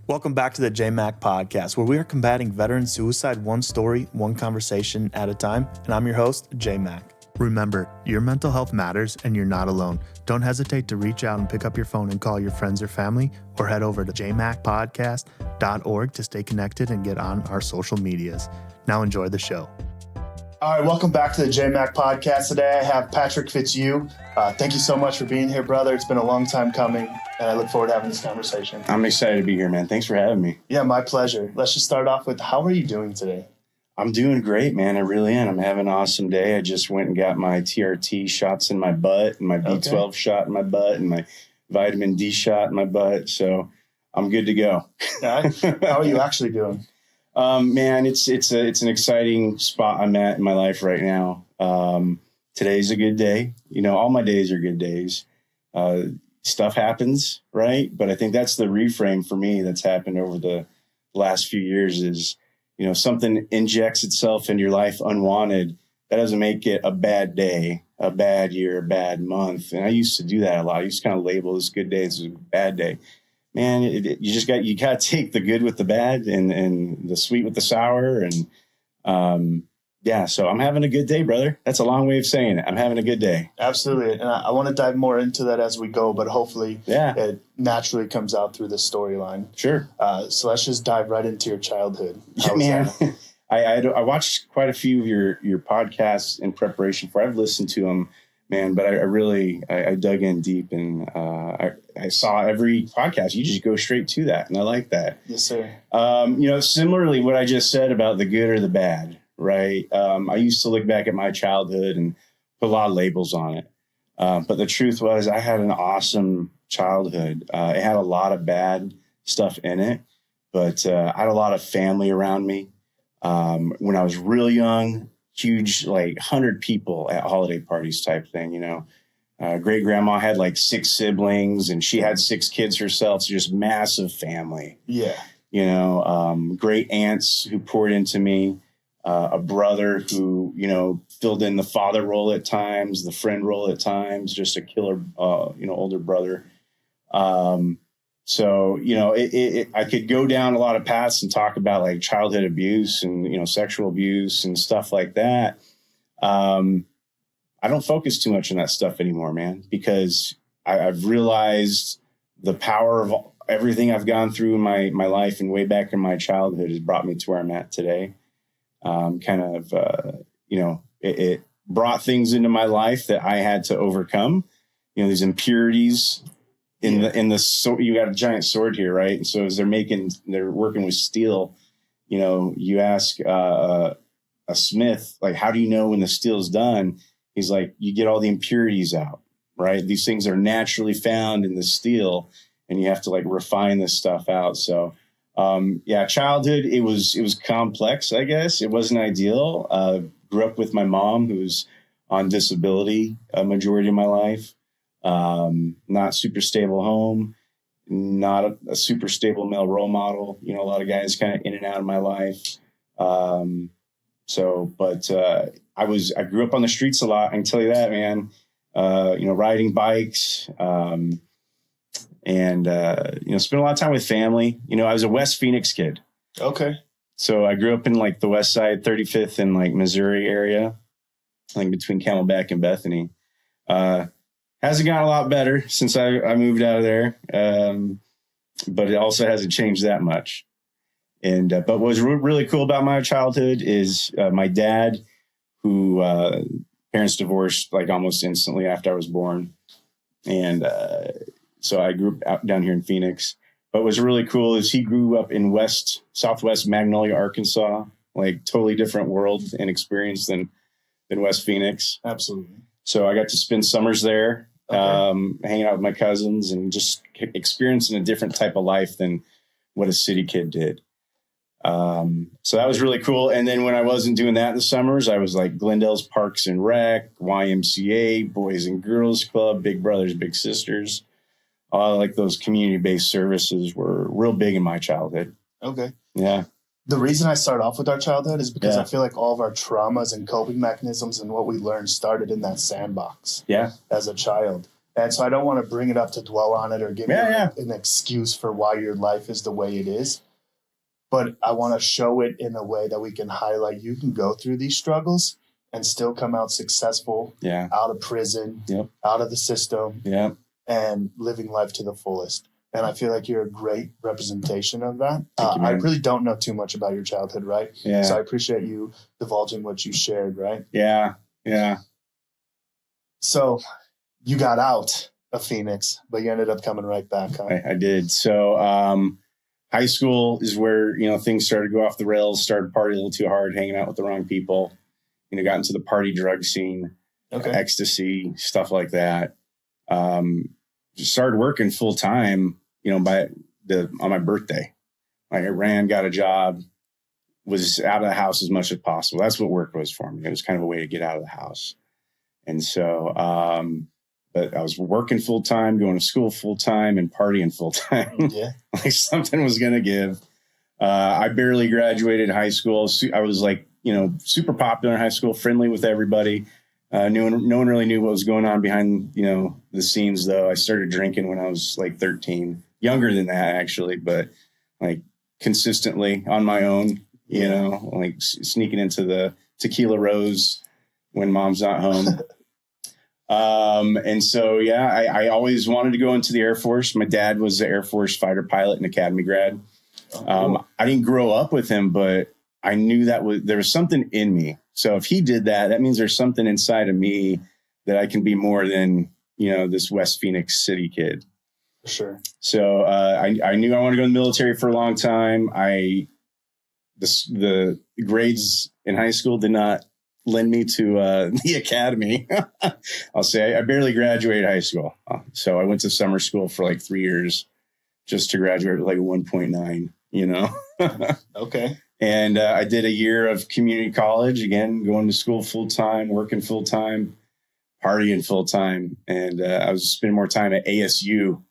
Welcome back to the JMach Podcast, where we are combating veteran suicide one story, one conversation at a time. And I'm your host, JMach. Remember, your mental health matters and you're not alone. Don't hesitate to reach out and pick up your phone and call your friends or family, or head over to jmachpodcast.org to stay connected and get on our social medias. Now enjoy the show. All right, welcome back to the JMach Podcast. Today I have Fitz Fitzhugh. Thank you so much for being here, brother. It's been a long time coming, and I look forward to having this conversation. I'm excited to be here, man. Thanks for having me. Yeah, my pleasure. Let's just start off with, how are you doing today? I'm doing great, man. I really am. I'm having an awesome day. I just went and got my TRT shots in my butt, and my B12 shot in my butt, and my vitamin D shot in my butt. So I'm good to go. How are you actually doing? Man, it's an exciting spot I'm at in my life right now. Today's a good day. You know, all my days are good days. Stuff happens, right? But I think that's the reframe for me that's happened over the last few years is, you know, something injects itself into your life unwanted. That doesn't make it a bad day, a bad year, a bad month. And I used to do that a lot. I used to kind of label this good day as a bad day. Man, you got to take the good with the bad and the sweet with the sour. And so I'm having a good day, brother. That's a long way of saying it. I'm having a good day. Absolutely. And I want to dive more into that as we go, but hopefully it naturally comes out through the storyline. Sure. So let's just dive right into your childhood. Man, I watched quite a few of your podcasts in preparation for. I've listened to them. Man, but I dug in deep and I saw every podcast. You just go straight to that, and I like that. Yes, sir. Similarly, what I just said about the good or the bad, right? I used to look back at my childhood and put a lot of labels on it. But the truth was I had an awesome childhood. It had a lot of bad stuff in it, but I had a lot of family around me. When I was real young, huge, like 100 people at holiday parties type thing, you know. Great grandma had like 6 siblings and she had 6 kids herself. So just massive family. Yeah. You know, great aunts who poured into me, a brother who, you know, filled in the father role at times, the friend role at times, just a killer, older brother. So, you know, I could go down a lot of paths and talk about like childhood abuse and, you know, sexual abuse and stuff like that. I don't focus too much on that stuff anymore, man, because I've realized the power of everything I've gone through in my life and way back in my childhood has brought me to where I'm at today. It brought things into my life that I had to overcome, you know, these impurities. You got a giant sword here, right? And so as they're working with steel, you know, you ask a smith, like, how do you know when the steel's done? He's like, you get all the impurities out, right? These things are naturally found in the steel, and you have to like refine this stuff out. So, childhood, it was complex, I guess. It wasn't ideal. Grew up with my mom, who's on disability a majority of my life. Not super stable home, not a super stable male role model. You know, a lot of guys kind of in and out of my life. I grew up on the streets a lot. I can tell you that, man. Riding bikes, spent a lot of time with family. You know, I was a West Phoenix kid. Okay. So I grew up in like the West Side, 35th and like Missouri area, like between Camelback and Bethany. Hasn't gotten a lot better since I moved out of there, but it also hasn't changed that much. And but what was really cool about my childhood is my dad, who parents divorced like almost instantly after I was born, and so I grew up down here in Phoenix. But what was really cool is he grew up in Southwest Magnolia, Arkansas, like totally different world and experience than West Phoenix. Absolutely. So I got to spend summers there, hanging out with my cousins and just experiencing a different type of life than what a city kid did. So that was really cool. And then when I wasn't doing that in the summers, I was like Glendale's Parks and Rec, YMCA, Boys and Girls Club, Big Brothers, Big Sisters. Like those community-based services were real big in my childhood. Okay. Yeah. The reason I start off with our childhood is because I feel like all of our traumas and coping mechanisms and what we learned started in that sandbox. Yeah. As a child. And so I don't want to bring it up to dwell on it or give you an excuse for why your life is the way it is. But I want to show it in a way that we can highlight you can go through these struggles and still come out successful, out of prison, out of the system, and living life to the fullest. And I feel like you're a great representation of that. I really don't know too much about your childhood, right? Yeah. So I appreciate you divulging what you shared, right? Yeah, yeah. So you got out of Phoenix, but you ended up coming right back, huh? I did. So high school is where, things started to go off the rails, started partying a little too hard, hanging out with the wrong people, got into the party drug scene, ecstasy, stuff like that. Started working full time, on my birthday. I ran, got a job, was out of the house as much as possible. That's what work was for me. It was kind of a way to get out of the house. And so, but I was working full time, going to school full time, and partying full time. Yeah. Like something was going to give. I barely graduated high school. I was super popular in high school, friendly with everybody. No one really knew what was going on behind, the scenes, though. I started drinking when I was 13, younger than that, actually, but consistently on my own, sneaking into the Tequila Rose when mom's not home. And so, I always wanted to go into the Air Force. My dad was the Air Force fighter pilot and Academy grad. Cool. I didn't grow up with him, but I knew there was something in me. So if he did that, that means there's something inside of me that I can be more than, this West Phoenix city kid. Sure. So I knew I wanted to go in the military for a long time. The grades in high school did not lend me to the academy. I'll say I barely graduated high school. So I went to summer school for 3 years just to graduate with a 1.9, Okay. And I did a year of community college, again, going to school full time, working full time, partying full time. And I was spending more time at ASU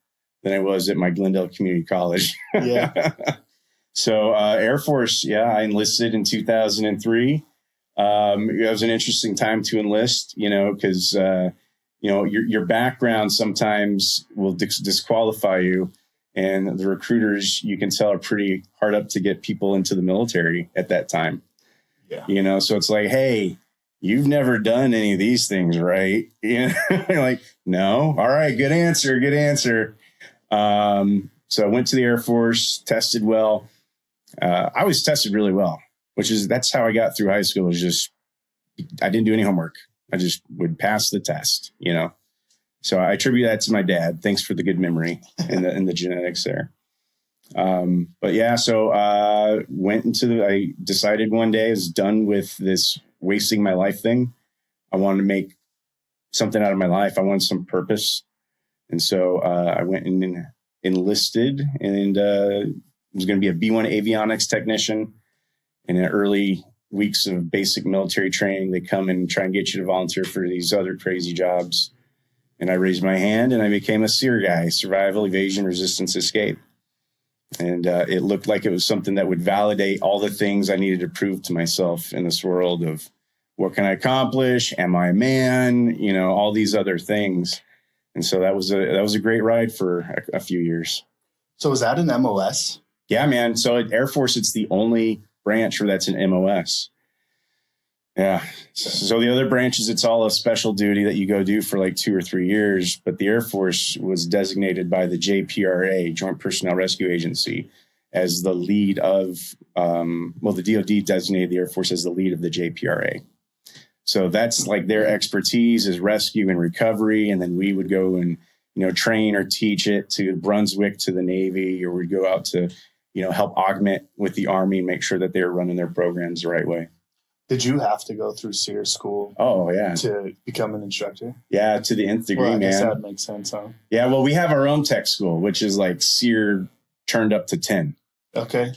than I was at my Glendale Community College. Yeah. So Air Force, I enlisted in 2003. It was an interesting time to enlist, because, your background sometimes will disqualify you. And the recruiters, you can tell, are pretty hard up to get people into the military at that time. Yeah. So it's hey, you've never done any of these things, right? You're no. All right. Good answer. Good answer. So I went to the Air Force, tested well. I was tested really well, that's how I got through high school. Was just, I didn't do any homework. I just would pass the test, So I attribute that to my dad. Thanks for the good memory and the genetics there. So I decided one day I was done with this wasting my life thing. I wanted to make something out of my life. I wanted some purpose. And so I went and enlisted and was going to be a B-1 avionics technician. In the early weeks of basic military training, they come and try and get you to volunteer for these other crazy jobs. And I raised my hand and I became a SERE guy, survival, evasion, resistance, escape. And it looked like it was something that would validate all the things I needed to prove to myself in this world of what can I accomplish? Am I a man? All these other things. And so that was a great ride for a few years. So was that an MOS? Yeah, man. So at Air Force, it's the only branch where that's an MOS. Yeah. So the other branches, it's all a special duty that you go do for 2 or 3 years. But the Air Force was designated by the JPRA, Joint Personnel Rescue Agency, as the lead of, the DOD designated the Air Force as the lead of the JPRA. So that's their expertise is rescue and recovery. And then we would go and, train or teach it to Brunswick, to the Navy, or we'd go out to, help augment with the Army and make sure that they're running their programs the right way. Did you have to go through SERE school? Oh, yeah. To become an instructor? Yeah, to the nth degree, I guess man. that makes sense, huh? Yeah, well, we have our own tech school, which is SERE turned up to 10. Okay.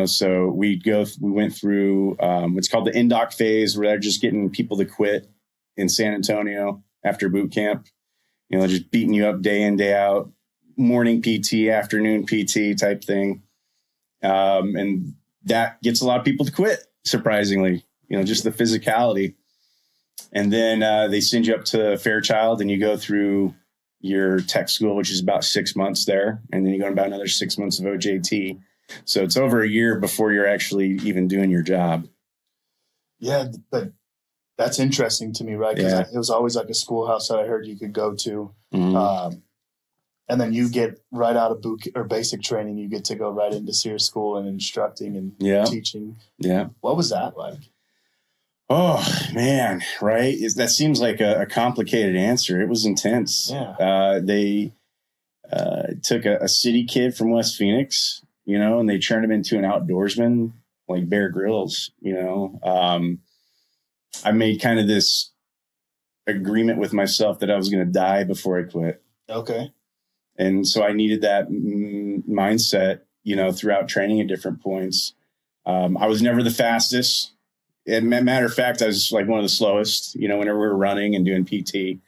So we went through what's called the NDOC phase, where they're just getting people to quit in San Antonio after boot camp. Just beating you up day in, day out, morning PT, afternoon PT type thing. And that gets a lot of people to quit, surprisingly. Just the physicality. And then they send you up to Fairchild and you go through, your tech school, which is about 6 months there. And then you go about another 6 months of OJT. So it's over a year before you're actually even doing your job. Yeah, but that's interesting to me, right? Because it was always like a schoolhouse that I heard you could go to. Mm-hmm. And then you get right out of boot or basic training, you get to go right into SERE school and instructing and teaching. Yeah. What was that like? Oh, man, right? That seems like a complicated answer. It was intense. Yeah. They took a city kid from West Phoenix, and they turned him into an outdoorsman, like Bear Grylls, I made kind of this agreement with myself that I was going to die before I quit. Okay. And so I needed that mindset, throughout training at different points. I was never the fastest. Matter of fact, I was like one of the slowest, whenever we were running and doing PT.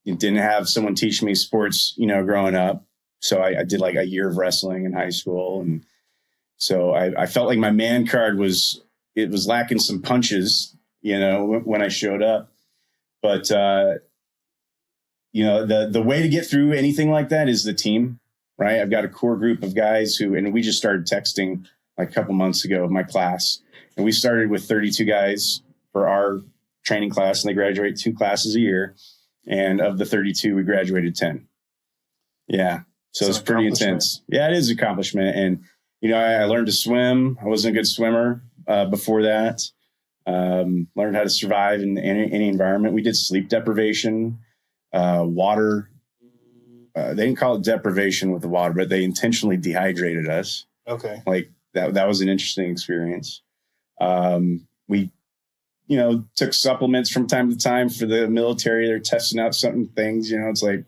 Didn't have someone teach me sports, growing up. So I did like a year of wrestling in high school. And so I felt like my man card was lacking some punches, when I showed up. But, the way to get through anything like that is the team, right? I've got a core group of guys and we just started texting like a couple months ago of my class. And we started with 32 guys for our training class, and they graduate 2 classes a year. And of the 32, we graduated 10. Yeah. So it's pretty intense. Yeah, it is an accomplishment. And, I learned to swim. I wasn't a good swimmer before that. Learned how to survive in any environment. We did sleep deprivation, water. They didn't call it deprivation with the water, but they intentionally dehydrated us. Okay. Like that was an interesting experience. We, took supplements from time to time for the military. They're testing out certain things, it's like,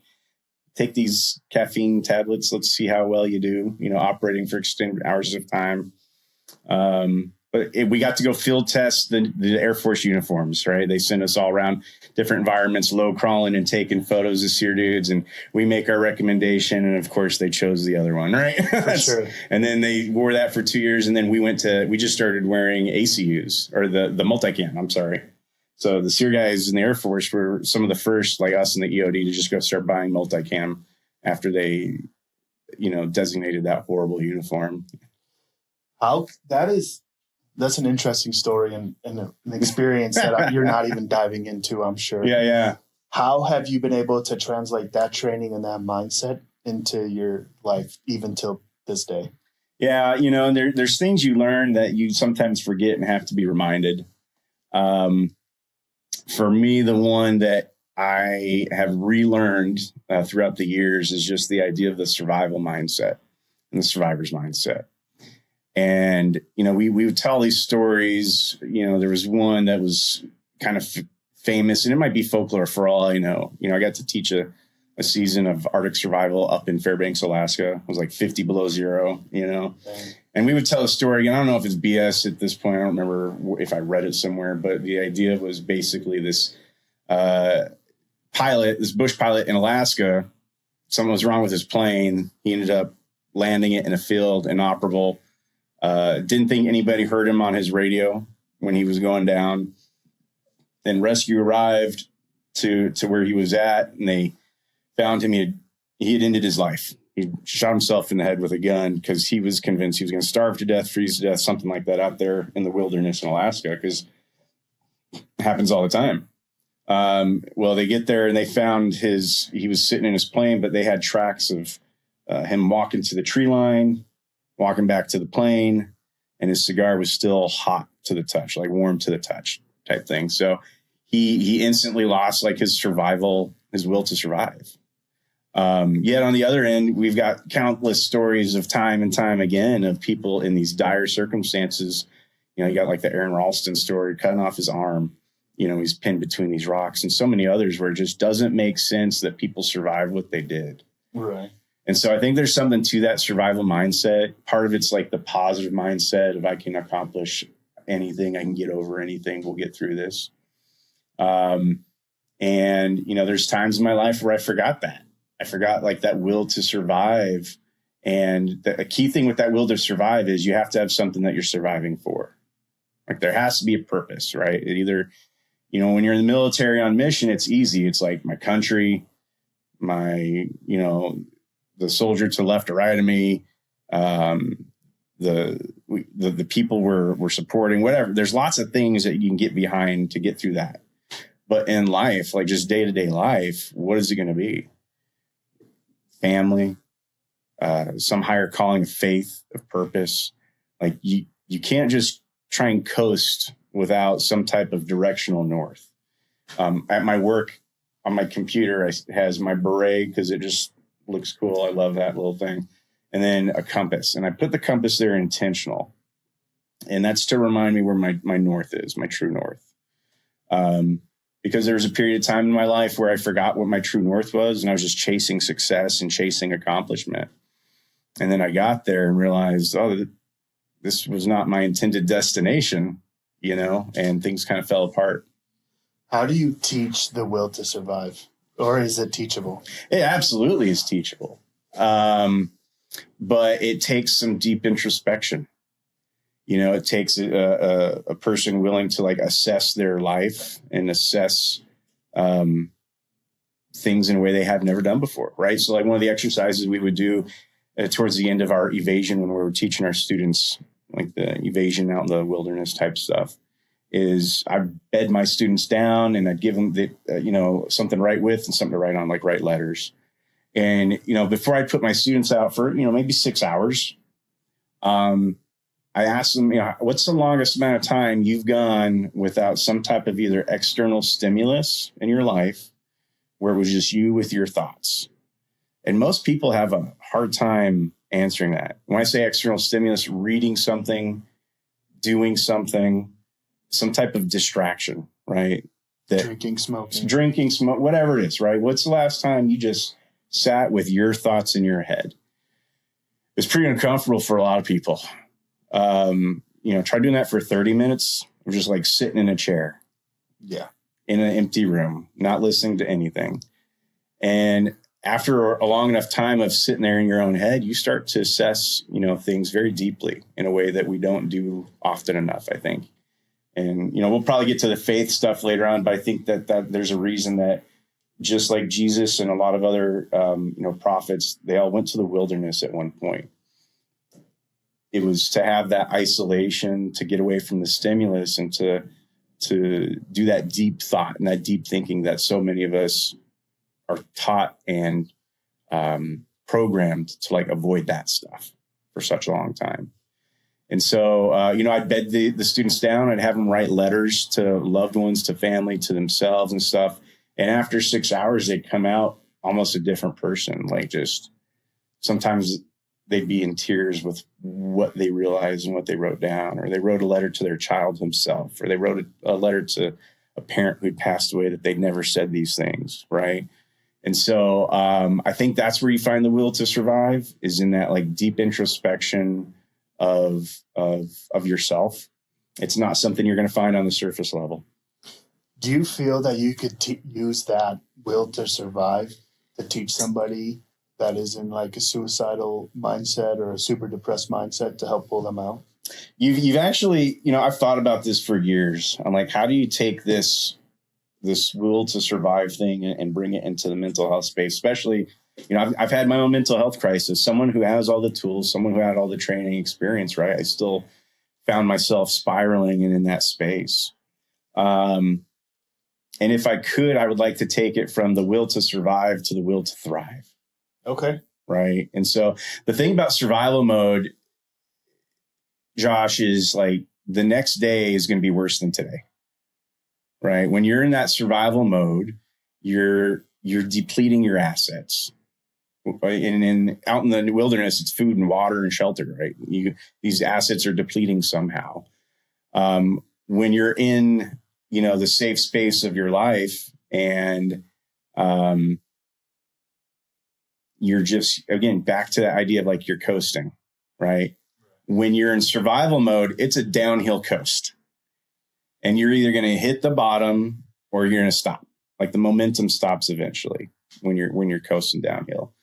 take these caffeine tablets. Let's see how well you do, operating for extended hours of time. But we got to go field test the Air Force uniforms, right? They send us all around different environments, low crawling and taking photos of SERE dudes. And we make our recommendation. And of course they chose the other one, right? For sure. And then they wore that for 2 years. And then we just started wearing ACUs, or the multicam, I'm sorry. So the SERE guys in the Air Force were some of the first, like us in the EOD, to just go start buying multicam after they, designated that horrible uniform. That's an interesting story and an experience that you're not even diving into, I'm sure. Yeah. How have you been able to translate that training and that mindset into your life, even till this day? Yeah, there's things you learn that you sometimes forget and have to be reminded. For me, the one that I have relearned throughout the years is just the idea of the survival mindset and the survivor's mindset. And, we would tell these stories. There was one that was kind of famous, and it might be folklore for all I know. I got to teach a season of Arctic survival up in Fairbanks, Alaska. It was like 50 below zero, And we would tell a story. And I don't know if it's BS at this point. I don't remember if I read it somewhere, but the idea was basically this this bush pilot in Alaska, something was wrong with his plane. He ended up landing it in a field, inoperable. Didn't think anybody heard him on his radio when he was going down. Then rescue arrived to where he was at, and they found him. He had ended his life. He shot himself in the head with a gun because he was convinced he was going to starve to death, freeze to death, something like that out there in the wilderness in Alaska, because it happens all the time. Well, they get there and they found he was sitting in his plane, but they had tracks of him walking to the tree line, walking back to the plane, and his cigar was still hot to the touch, like warm to the touch type thing. So he instantly lost like his survival, his will to survive. Yet on the other end, we've got countless stories of time and time again of people in these dire circumstances. You got like the Aaron Ralston story, cutting off his arm. He's pinned between these rocks, and so many others where it just doesn't make sense that people survived what they did. Right. And so I think there's something to that survival mindset. Part of it's like the positive mindset of I can accomplish anything, I can get over anything, we'll get through this. And, there's times in my life where I forgot that. I forgot like that will to survive. And a key thing with that will to survive is you have to have something that you're surviving for. Like there has to be a purpose, right? It either, You know, when you're in the military on mission, it's easy. It's like my country, the soldier to the left or right of me, the people we're supporting, whatever. There's lots of things that you can get behind to get through that. But in life, like just day-to-day life, what is it going to be? Family, some higher calling of faith, of purpose. Like you can't just try and coast without some type of directional north. At my work on my computer, it has my beret because it just looks cool. I love that little thing. And then a compass. And I put the compass there intentional. And that's to remind me where my north is, my true north. Because there was a period of time in my life where I forgot what my true north was. And I was just chasing success and chasing accomplishment. And then I got there and realized, this was not my intended destination, and things kind of fell apart. How do you teach the will to survive? Or is it teachable? It absolutely is teachable. But it takes some deep introspection. It takes a person willing to assess their life and assess things in a way they have never done before, right? So one of the exercises we would do towards the end of our evasion when we were teaching our students, like the evasion out in the wilderness type stuff, is I'd bed my students down and I'd give them something to write with and something to write on, like write letters. And, before I put my students out for, maybe 6 hours, I asked them, what's the longest amount of time you've gone without some type of either external stimulus in your life where it was just you with your thoughts? And most people have a hard time answering that. When I say external stimulus, reading something, doing something, some type of distraction, right? Drinking, smoke, whatever it is, right? What's the last time you just sat with your thoughts in your head? It's pretty uncomfortable for a lot of people. Try doing that for 30 minutes or just sitting in a chair. Yeah. In an empty room, not listening to anything. And after a long enough time of sitting there in your own head, you start to assess, things very deeply in a way that we don't do often enough, I think. And, we'll probably get to the faith stuff later on, but I think that there's a reason that just like Jesus and a lot of other, prophets, they all went to the wilderness at one point. It was to have that isolation, to get away from the stimulus and to do that deep thought and that deep thinking that so many of us are taught and programmed to avoid that stuff for such a long time. And so, I'd bed the students down. I'd have them write letters to loved ones, to family, to themselves and stuff. And after 6 hours, they'd come out almost a different person. Just sometimes they'd be in tears with what they realized and what they wrote down, or they wrote a letter to their child himself, or they wrote a letter to a parent who'd passed away that they'd never said these things, right? And so I think that's where you find the will to survive, is in that deep introspection of yourself. It's not something you're going to find on the surface level. Do you feel that you could use that will to survive to teach somebody that is in a suicidal mindset or a super depressed mindset to help pull them out? You've actually, I've thought about this for years. I'm like, how do you take this will to survive thing and bring it into the mental health space? Especially, I've had my own mental health crisis. Someone who has all the tools, someone who had all the training experience, right? I still found myself spiraling and in that space. And if I could, I would like to take it from the will to survive to the will to thrive. Okay. Right. And so the thing about survival mode, Josh, is the next day is going to be worse than today. Right. When you're in that survival mode, you're depleting your assets. And out in the wilderness, it's food and water and shelter, right? These assets are depleting somehow. When you're in, the safe space of your life and you're just, again, back to that idea of you're coasting, right? When you're in survival mode, it's a downhill coast. And you're either going to hit the bottom or you're going to stop. The momentum stops eventually when you're coasting downhill.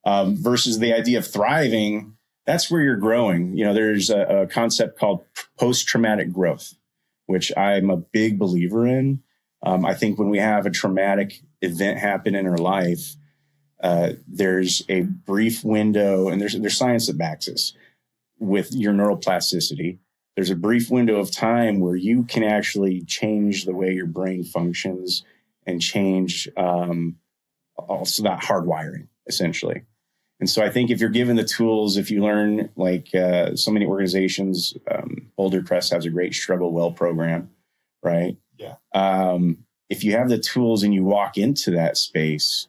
Versus the idea of thriving, that's where you're growing. There's a concept called post-traumatic growth, which I'm a big believer in. I think when we have a traumatic event happen in our life, there's a brief window, and there's science that backs this with your neuroplasticity. There's a brief window of time where you can actually change the way your brain functions and change also that hardwiring, essentially. And so I think if you're given the tools, if you learn, like so many organizations, Boulder Crest has a great Struggle Well program, right? Yeah. If you have the tools and you walk into that space,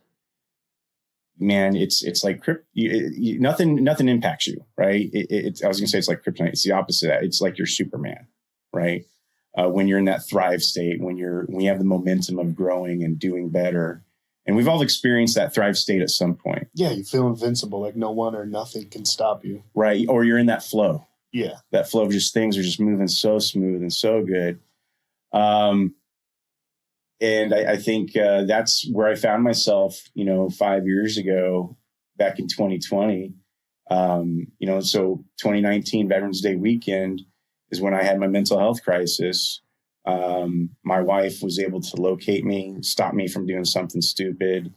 man, it's like nothing impacts you, right? I was gonna say it's like kryptonite. It's the opposite of that. It's like you're Superman, right? When you're in that thrive state, when you have the momentum of growing and doing better. And we've all experienced that thrive state at some point. Yeah, you feel invincible, like no one or nothing can stop you. Right. Or you're in that flow. Yeah. That flow of just things are just moving so smooth and so good. And I think that's where I found myself, 5 years ago, back in 2020. So 2019 Veterans Day weekend is when I had my mental health crisis. My wife was able to locate me, stop me from doing something stupid.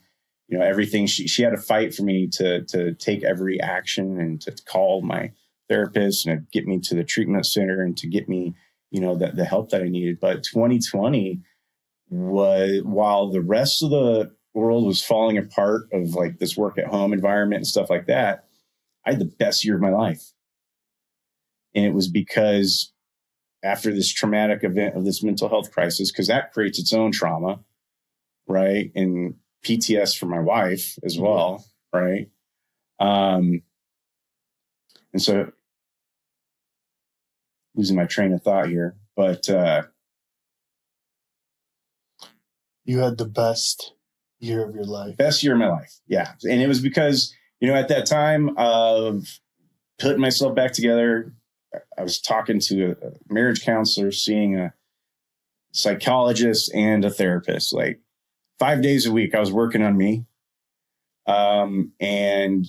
Everything she had to fight for me to take every action and to call my therapist and to get me to the treatment center and to get me, the help that I needed. But 2020 was, while the rest of the world was falling apart of like this work at home environment and stuff like that, I had the best year of my life. And it was because after this traumatic event of this mental health crisis, because that creates its own trauma, right? And PTS for my wife as well, right? And so losing my train of thought here, but you had the best year of your life. Best year of my life, yeah. And it was because, at that time of putting myself back together, I was talking to a marriage counselor, seeing a psychologist and a therapist, like 5 days a week. I was working on me. And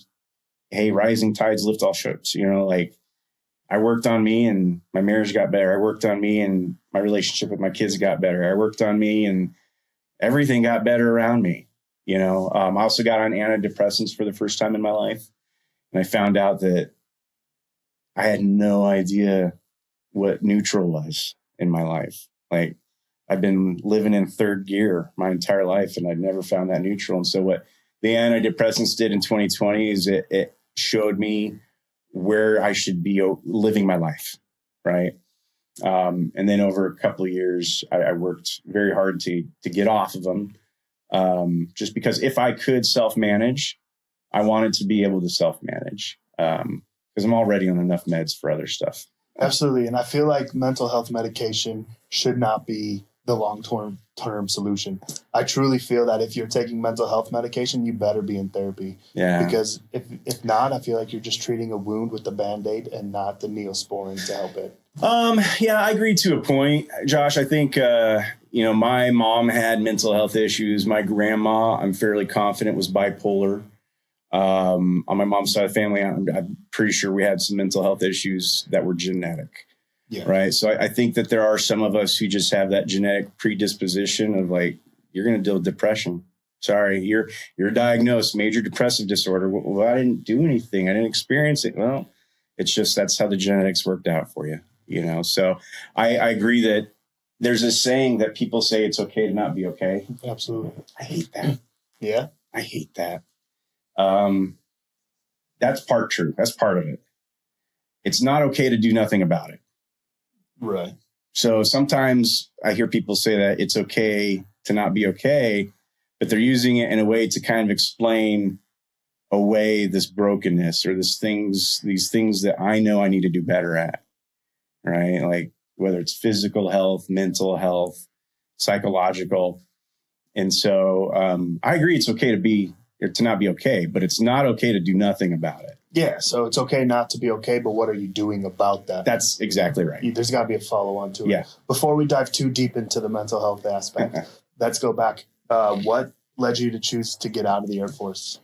hey, rising tides lift all ships, I worked on me and my marriage got better. I worked on me and my relationship with my kids got better. I worked on me and everything got better around me. I also got on antidepressants for the first time in my life. And I found out that I had no idea what neutral was in my life. Like, I've been living in third gear my entire life and I'd never found that neutral. And so what the antidepressants did in 2020 is it showed me where I should be living my life. Right. And then over a couple of years, I worked very hard to get off of them. Just because if I could self-manage, I wanted to be able to self-manage. Because I'm already on enough meds for other stuff. Absolutely. And I feel like mental health medication should not be the long-term solution. I truly feel that if you're taking mental health medication, you better be in therapy. Yeah. Because if not, I feel like you're just treating a wound with the Band-Aid and not the Neosporin to help it. Yeah, I agree to a point, Josh. I think, my mom had mental health issues. My grandma, I'm fairly confident, was bipolar. On my mom's side of the family, I'm pretty sure we had some mental health issues that were genetic. Yeah. Right. So I think that there are some of us who just have that genetic predisposition of like, you're going to deal with depression. Sorry, you're diagnosed major depressive disorder. Well, I didn't do anything. I didn't experience it. Well, it's just, that's how the genetics worked out for you, So I agree that there's a saying that people say it's okay to not be okay. Absolutely. I hate that. Yeah. I hate that. That's part true. That's part of it. It's not okay to do nothing about it. Right. So sometimes I hear people say that it's okay to not be okay, but they're using it in a way to kind of explain away this brokenness or these things that I know I need to do better at. Right. Like whether it's physical health, mental health, psychological. And so I agree it's okay to not be okay, but it's not okay to do nothing about it. Yeah, so it's okay not to be okay, but what are you doing about that? That's exactly right. There's got to be a follow-on to it. Yeah. Before we dive too deep into the mental health aspect, let's go back. What led you to choose to get out of the Air Force?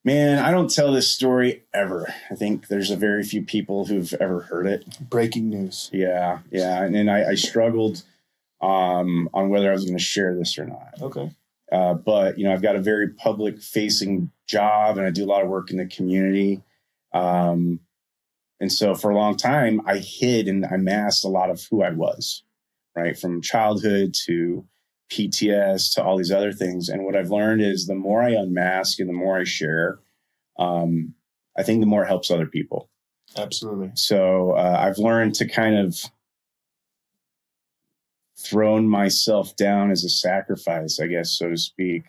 Man, I don't tell this story ever. I think there's a very few people who've ever heard it. Breaking news. Yeah. And I struggled on whether I was going to share this or not. Okay. But, I've got a very public facing job and I do a lot of work in the community. And so for a long time, I hid and I masked a lot of who I was, right? From childhood to PTS to all these other things. And what I've learned is the more I unmask and the more I share, I think the more it helps other people. Absolutely. So I've learned to kind of thrown myself down as a sacrifice, I guess, so to speak.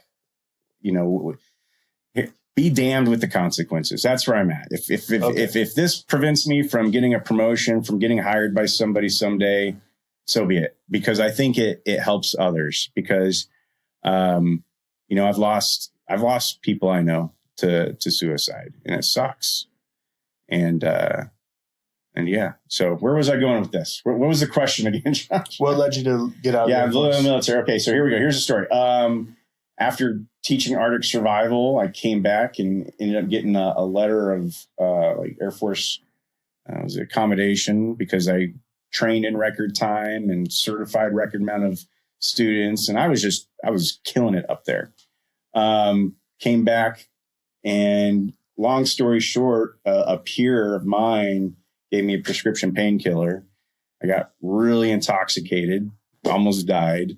Be damned with the consequences. That's where I'm at. If this prevents me from getting a promotion, from getting hired by somebody someday, so be it. Because I think it helps others. Because I've lost people I know to suicide, and it sucks. And yeah, so where was I going with this? What was the question again, Josh? What led you to get out? Yeah, the military. Okay, so here we go. Here's the story. After teaching Arctic survival, I came back and ended up getting a letter of Air Force was accommodation because I trained in record time and certified record amount of students, and I was killing it up there. Came back, and long story short, a peer of mine gave me a prescription painkiller. I got really intoxicated, almost died,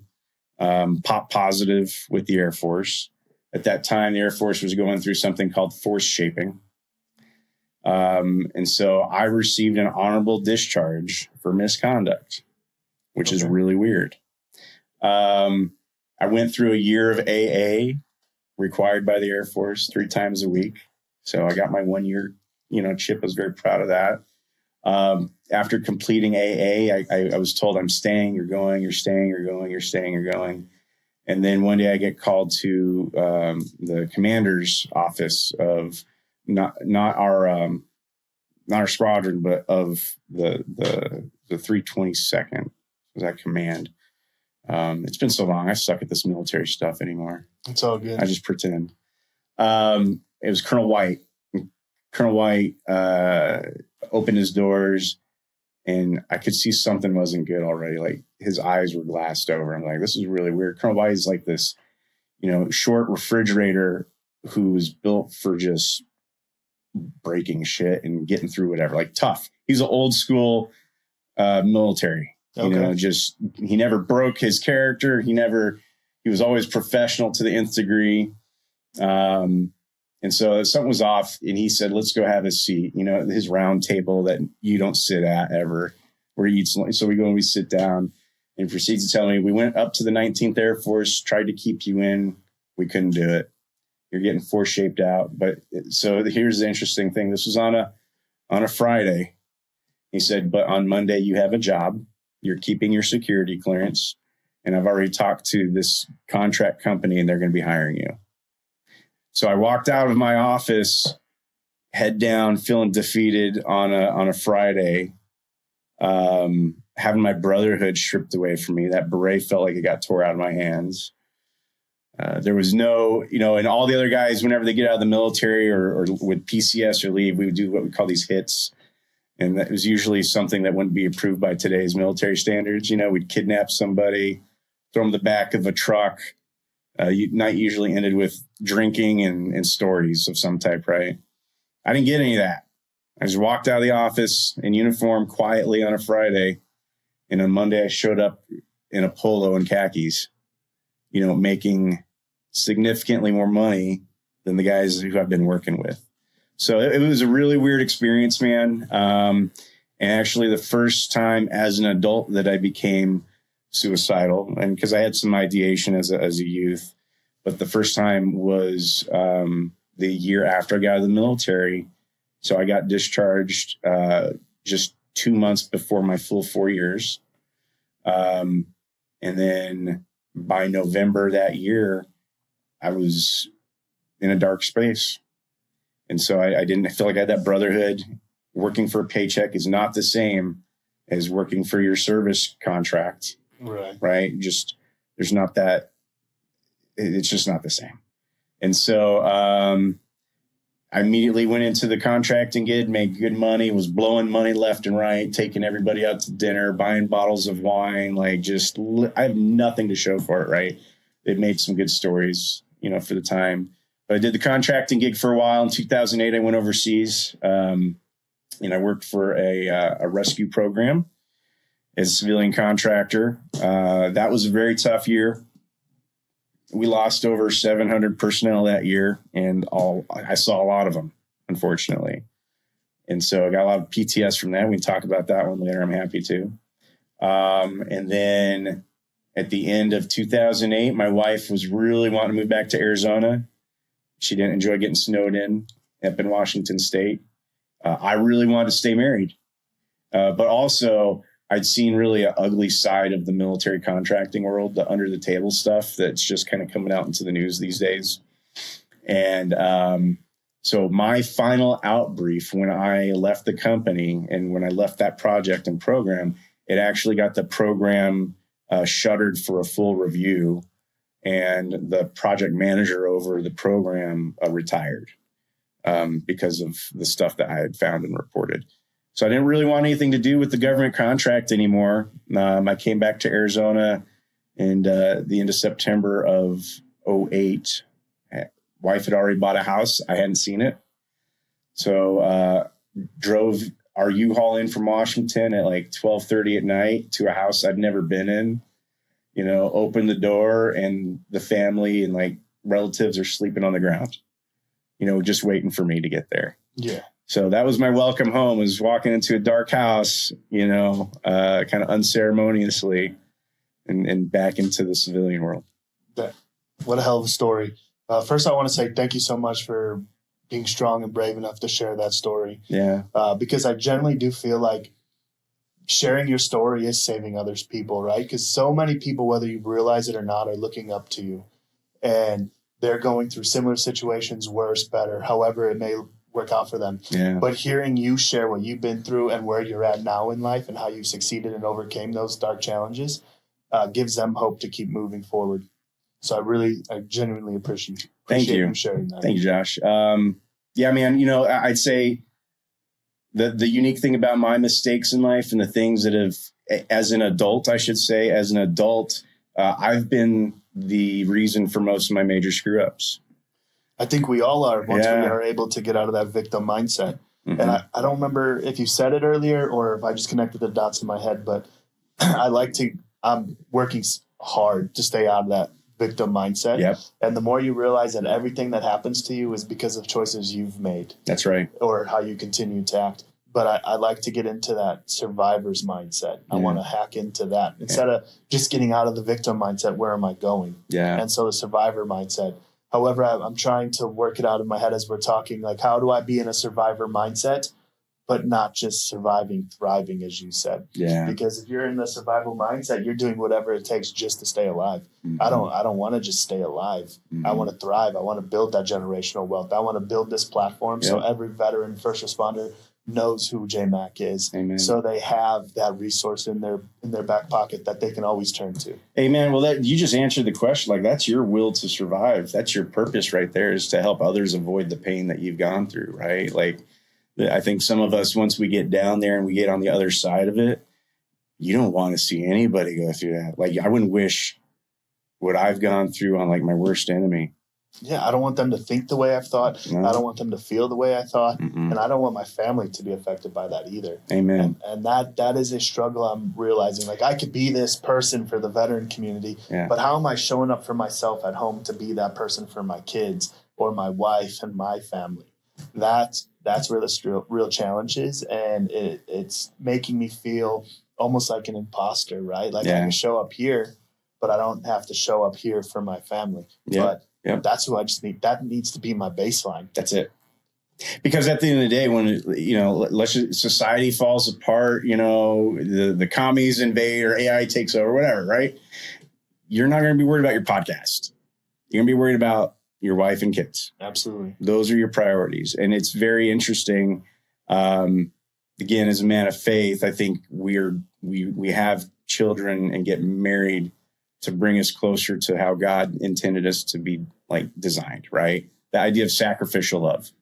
popped positive with the Air Force. At that time, the Air Force was going through something called force shaping. And so I received an honorable discharge for misconduct, which is really weird. I went through a year of AA required by the Air Force 3 times a week. So I got my 1 year, chip. I was very proud of that. After completing AA, I was told, I'm staying, you're going, you're staying, you're going, you're staying, you're going. And then one day I get called to the commander's office of not our squadron, but of the 322nd. Was that command? It's been so long. I suck at this military stuff anymore. It's all good. I just pretend. It was Colonel White. Colonel White opened his doors, and I could see something wasn't good already. Like his eyes were glassed over. I'm like, this is really weird. Colonel White is like this, short refrigerator who's built for just breaking shit and getting through whatever. Like tough. He's an old school military. Okay. He never broke his character. He was always professional to the nth degree. And so something was off, and he said, let's go have a seat, his round table that you don't sit at ever, where you eat. So we go and we sit down, and proceeds to tell me, we went up to the 19th Air Force, tried to keep you in. We couldn't do it. You're getting force shaped out. So here's the interesting thing. This was on a Friday. He said, but on Monday you have a job. You're keeping your security clearance. And I've already talked to this contract company, and they're going to be hiring you. So I walked out of my office, head down, feeling defeated on a Friday, having my brotherhood stripped away from me. That beret felt like it got tore out of my hands. There was no, and all the other guys, whenever they get out of the military or with PCS or leave, we would do what we call these hits. And that was usually something that wouldn't be approved by today's military standards. We'd kidnap somebody, throw them in the back of a truck. Night usually ended with drinking and stories of some type, right? I didn't get any of that. I just walked out of the office in uniform quietly on a Friday. And on Monday, I showed up in a polo and khakis, making significantly more money than the guys who I've been working with. So it was a really weird experience, man. And actually the first time as an adult that I became suicidal, and because I had some ideation as a youth, but the first time was the year after I got out of the military. So I got discharged just 2 months before my full 4 years. And then by November that year, I was in a dark space. And so I didn't feel like I had that brotherhood. Working for a paycheck is not the same as working for your service contract. Right. Just there's not that. It's just not the same. And so I immediately went into the contracting gig, made good money, was blowing money left and right, taking everybody out to dinner, buying bottles of wine, like just, I have nothing to show for it, right? It made some good stories, you know, for the time. But I did the contracting gig for a while. In 2008, I went overseas, and I worked for a rescue program as a civilian contractor. That was a very tough year. We lost over 700 personnel that year, and I saw a lot of them, unfortunately. And so I got a lot of PTS from that. We can talk about that one later. I'm happy to. And then at the end of 2008, my wife was really wanting to move back to Arizona. She didn't enjoy getting snowed in up in Washington State. I really wanted to stay married. But also, I'd seen really an ugly side of the military contracting world, the under the table stuff that's just kind of coming out into the news these days. And so my final out brief when I left the company and when I left that project and program, it actually got the program shuttered for a full review. And the project manager over the program retired because of the stuff that I had found and reported. So I didn't really want anything to do with the government contract anymore. I came back to Arizona and the end of September of 2008. Wife had already bought a house. I hadn't seen it. So drove our U-Haul in from Washington at like 12:30 at night to a house I'd never been in. You know, opened the door and the family and like relatives are sleeping on the ground, you know, just waiting for me to get there. Yeah. So that was my welcome home, was walking into a dark house, you know, kind of unceremoniously and back into the civilian world. What a hell of a story. First, I want to say thank you so much for being strong and brave enough to share that story. Yeah. Because I generally do feel like sharing your story is saving others people, right? Because so many people, whether you realize it or not, are looking up to you. And they're going through similar situations, worse, better, however it may work out for them. Yeah. But hearing you share what you've been through and where you're at now in life and how you succeeded and overcame those dark challenges gives them hope to keep moving forward. So I genuinely appreciate you sharing that. Thank you, Josh. Yeah, man, you know, I'd say the unique thing about my mistakes in life and the things that have, as an adult, I've been the reason for most of my major screw ups. I think we all are once we are able to get out of that victim mindset. Mm-hmm. And I don't remember if you said it earlier or if I just connected the dots in my head, but I'm working hard to stay out of that victim mindset. Yep. And the more you realize that everything that happens to you is because of choices you've made. That's right. Or how you continue to act. But I like to get into that survivor's mindset. I want to hack into that. Instead of just getting out of the victim mindset, where am I going? Yeah. And so the survivor mindset. However, I'm trying to work it out in my head as we're talking, like, how do I be in a survivor mindset, but not just surviving, thriving, as you said? Yeah. Because if you're in the survival mindset, you're doing whatever it takes just to stay alive. Mm-hmm. I don't want to just stay alive. Mm-hmm. I want to thrive. I want to build that generational wealth. I want to build this platform so every veteran, first responder knows who JMach is. Amen. So they have that resource in their back pocket that they can always turn to. Amen. Well, you just answered the question. Like, that's your will to survive. That's your purpose right there, is to help others avoid the pain that you've gone through, right? Like, I think some of us, once we get down there and we get on the other side of it, you don't want to see anybody go through that. Like, I wouldn't wish what I've gone through on like my worst enemy. Yeah, I don't want them to think the way I've thought. No. I don't want them to feel the way I thought. Mm-mm. And I don't want my family to be affected by that either. Amen. And that is a struggle I'm realizing. Like, I could be this person for the veteran community, but how am I showing up for myself at home to be that person for my kids or my wife and my family? That's where the real challenge is. And it's making me feel almost like an imposter, right? Like I can show up here, but I don't have to show up here for my family. Yeah. But that's who I just need. That needs to be my baseline. That's it. Because at the end of the day, when, you know, society falls apart, you know, the commies invade or AI takes over, whatever, right? You're not going to be worried about your podcast. You're going to be worried about your wife and kids. Absolutely. Those are your priorities. And it's very interesting. Again, as a man of faith, I think we have children and get married to bring us closer to how God intended us to be, like, designed, right? The idea of sacrificial love.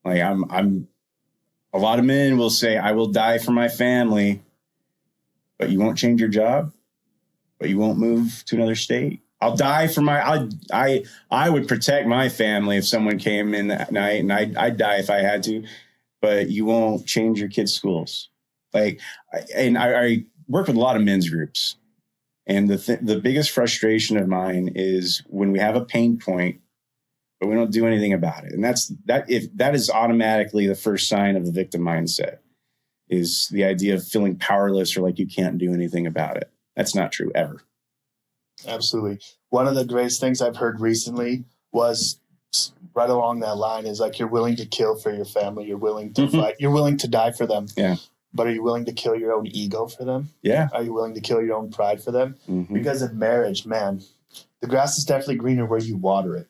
Like a lot of men will say, I will die for my family, but you won't change your job, but you won't move to another state. I'll die for I would protect my family if someone came in that night, and I'd die if I had to, but you won't change your kids' schools. Like, I work with a lot of men's groups, and the biggest frustration of mine is when we have a pain point, but we don't do anything about it. And that is automatically the first sign of the victim mindset, is the idea of feeling powerless or like you can't do anything about it. That's not true ever. Absolutely. One of the greatest things I've heard recently was right along that line is like, you're willing to kill for your family. You're willing to fight. You're willing to die for them. Yeah. But are you willing to kill your own ego for them? Yeah. Are you willing to kill your own pride for them? Mm-hmm. Because in marriage, man, the grass is definitely greener where you water it.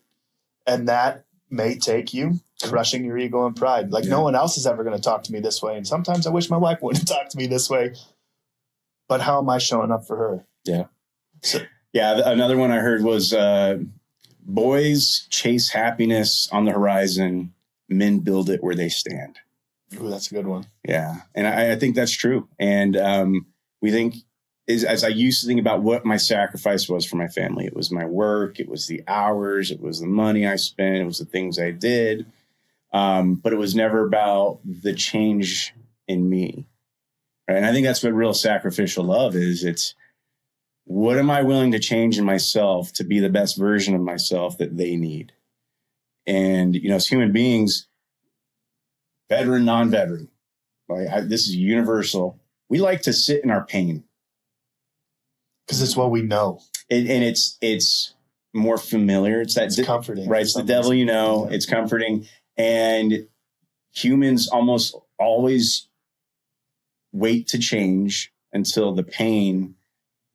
And that may take you crushing your ego and pride. Like, no one else is ever going to talk to me this way. And sometimes I wish my wife wouldn't talk to me this way. But how am I showing up for her? Yeah. Another one I heard was boys chase happiness on the horizon. Men build it where they stand. Ooh, that's a good one. Yeah. And I think that's true. And we think, as I used to think about what my sacrifice was for my family, it was my work, it was the hours, it was the money I spent, it was the things I did. But it was never about the change in me. Right? And I think that's what real sacrificial love is. It's, what am I willing to change in myself to be the best version of myself that they need? And, as human beings, veteran, non-veteran, this is universal. We like to sit in our pain. Because it's what we know. And it's more familiar. It's comforting. Right. It's the devil, Yeah. It's comforting. And humans almost always wait to change until the pain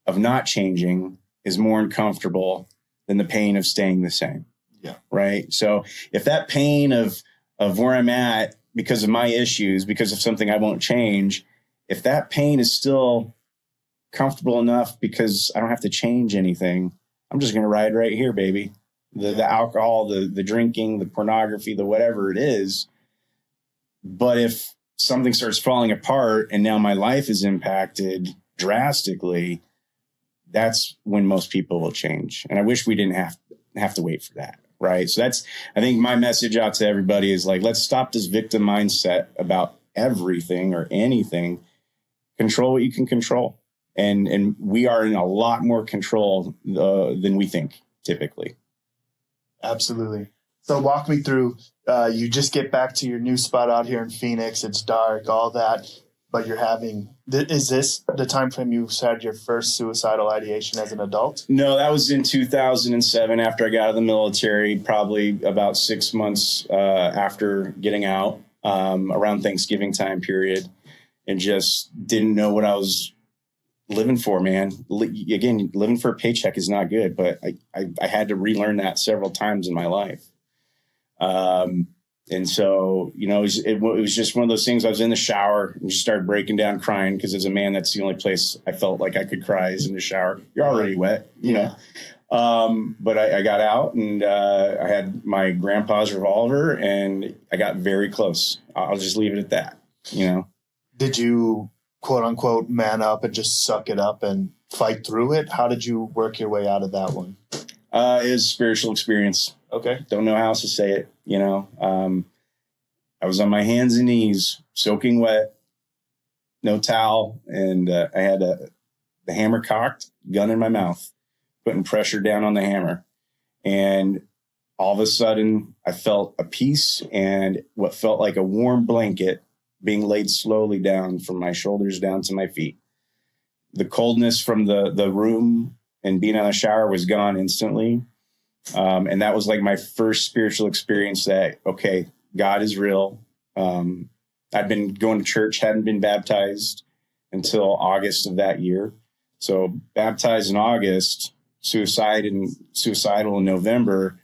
of not changing is more uncomfortable than the pain of staying the same. Yeah. Right. So if that pain of where I'm at because of my issues, because of something I won't change, if that pain is still comfortable enough because I don't have to change anything, I'm just going to ride right here, baby. The alcohol, the drinking, the pornography, the whatever it is. But if something starts falling apart and now my life is impacted drastically, that's when most people will change. And I wish we didn't have to wait for that. Right. So I think my message out to everybody is like, let's stop this victim mindset about everything or anything. Control what you can control. And we are in a lot more control than we think typically. Absolutely. So walk me through, you just get back to your new spot out here in Phoenix. It's dark, all that, but is this the time frame you had your first suicidal ideation as an adult? No, that was in 2007 after I got out of the military, probably about 6 months after getting out, around Thanksgiving time period, and just didn't know what I was living for, man. Again, living for a paycheck is not good, but I had to relearn that several times in my life. And so, it was just one of those things. I was in the shower and just started breaking down crying because as a man, that's the only place I felt like I could cry is in the shower. You're already wet, know. But I got out and I had my grandpa's revolver and I got very close. I'll just leave it at that, Did you, quote unquote, man up and just suck it up and fight through it? How did you work your way out of that one? It was a spiritual experience. Okay. Don't know how else to say it. I was on my hands and knees, soaking wet, no towel. And I had the hammer cocked, gun in my mouth, putting pressure down on the hammer. And all of a sudden I felt a peace and what felt like a warm blanket being laid slowly down from my shoulders down to my feet. The coldness from the room and being in the shower was gone instantly. And that was like my first spiritual experience that, okay, God is real. I'd been going to church, hadn't been baptized until August of that year. So baptized in August, suicidal in November,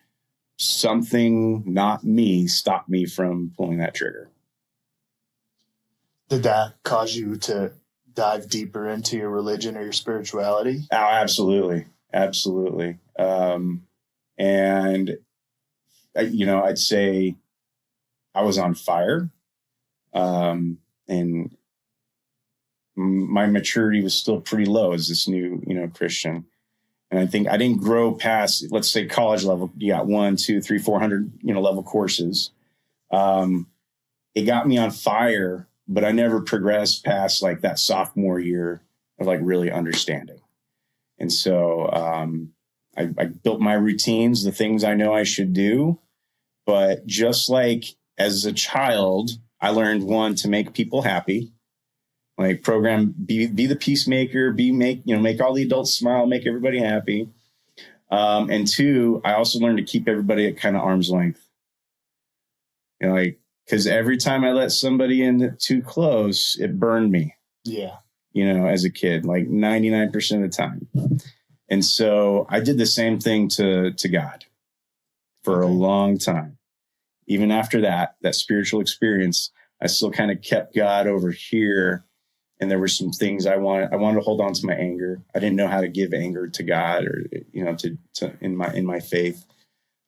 something, not me, stopped me from pulling that trigger. Did that cause you to dive deeper into your religion or your spirituality? Oh, absolutely. Absolutely. And, I'd say I was on fire. And my maturity was still pretty low as this new, Christian. And I think I didn't grow past, let's say, college level. You got 1, 2, 3, 400, level courses. It got me on fire, but I never progressed past like that sophomore year of like really understanding. And so I built my routines, the things I know I should do. But just like as a child, I learned, one, to make people happy, like be the peacemaker, make all the adults smile, make everybody happy. And 2, I also learned to keep everybody at kind of arm's length. Because every time I let somebody in too close, it burned me. Yeah. As a kid, like 99% of the time. And so I did the same thing to God for a long time. Even after that spiritual experience, I still kind of kept God over here. And there were some things I wanted to hold on to my anger. I didn't know how to give anger to God or, in my faith.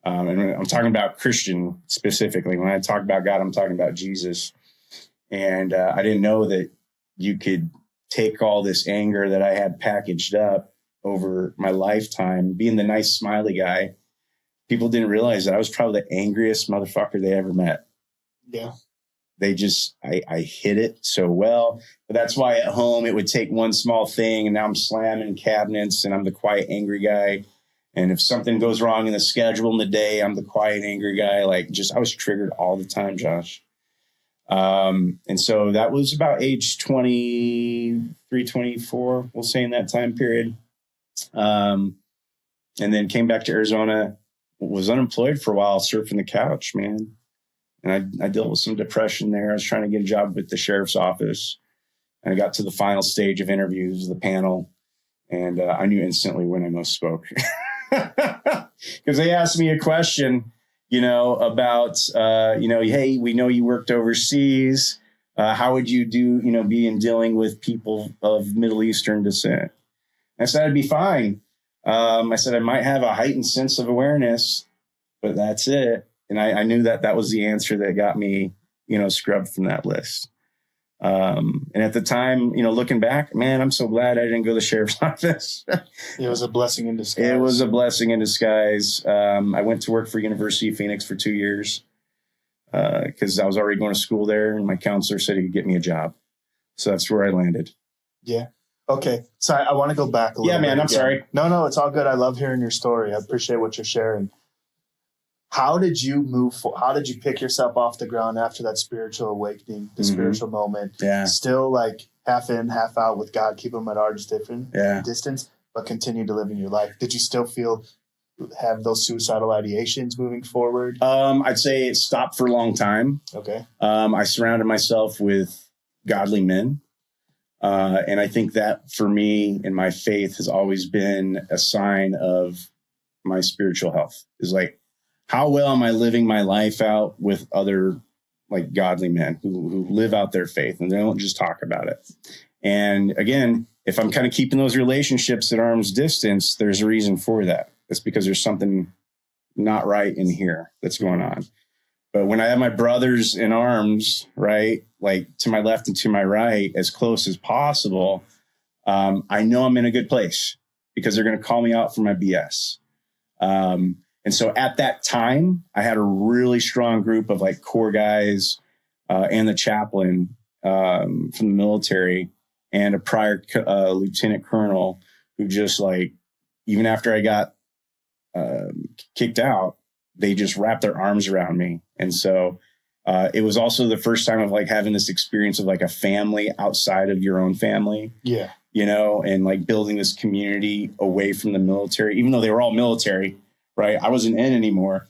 And I'm talking about Christian specifically. When I talk about God, I'm talking about Jesus. And I didn't know that you could take all this anger that I had packaged up over my lifetime, being the nice, smiley guy. People didn't realize that I was probably the angriest motherfucker they ever met. Yeah. I hid it so well. But that's why at home it would take one small thing and now I'm slamming cabinets and I'm the quiet, angry guy. And if something goes wrong in the schedule in the day, I'm the quiet, angry guy. I was triggered all the time, Josh. And so that was about age 23, 24, we'll say, in that time period. And then came back to Arizona, was unemployed for a while, surfing the couch, man. And I dealt with some depression there. I was trying to get a job with the sheriff's office. And I got to the final stage of interviews, the panel. And I knew instantly when I most spoke. Because they asked me a question, about, hey, we know you worked overseas. How would you do, be in dealing with people of Middle Eastern descent? I said, I'd be fine. I said, I might have a heightened sense of awareness, but that's it. And I knew that was the answer that got me, scrubbed from that list. And at the time, looking back, man, I'm so glad I didn't go to the sheriff's office. It was a blessing in disguise. It was a blessing in disguise. I went to work for University of Phoenix for 2 years because I was already going to school there, and my counselor said he could get me a job. So that's where I landed. Yeah. Okay. So I want to go back a little bit. Yeah, man, I'm sorry. No, it's all good. I love hearing your story. I appreciate what you're sharing. How did you how did you pick yourself off the ground after that spiritual awakening, the spiritual moment? Yeah. Still like half in, half out with God, keep them at arm's distance, but continue to live in your life. Did you still have those suicidal ideations moving forward? I'd say it stopped for a long time. Okay. I surrounded myself with godly men. And I think that for me and my faith has always been a sign of my spiritual health. Is like, how well am I living my life out with other like godly men who live out their faith and they don't just talk about it. And again, if I'm kind of keeping those relationships at arm's distance, there's a reason for that. It's because there's something not right in here that's going on. But when I have my brothers in arms, right, like to my left and to my right, as close as possible, I know I'm in a good place because they're going to call me out for my BS. And so at that time, I had a really strong group of like core guys and the chaplain from the military and a prior lieutenant colonel who just like, even after I got kicked out, they just wrapped their arms around me. And so it was also the first time of like having this experience of like a family outside of your own family. Yeah. You know, and like building this community away from the military, even though they were all military, right? I wasn't in anymore.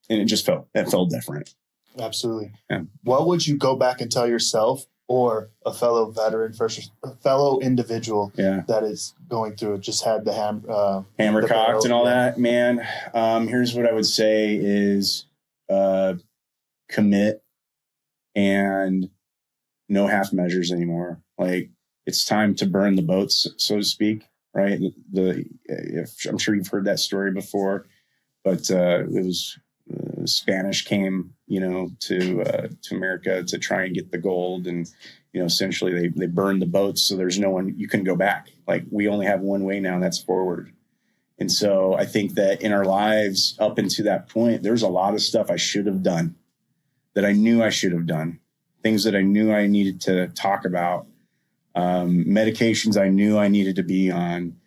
And it felt different. Absolutely. Yeah. What would you go back and tell yourself or a fellow veteran, a fellow individual that is going through it, just had the hammer cocked and all that, man? Here's what I would say is commit and no half measures anymore. Like, it's time to burn the boats, so to speak, right? I'm sure you've heard that story before, but it was Spanish came, to America to try and get the gold. And, essentially they burned the boats. So there's no one, you can go back. Like, we only have one way now, and that's forward. And so I think that in our lives up until that point, there's a lot of stuff I should have done that I knew I should have done, things that I knew I needed to talk about, medications I knew I needed to be on,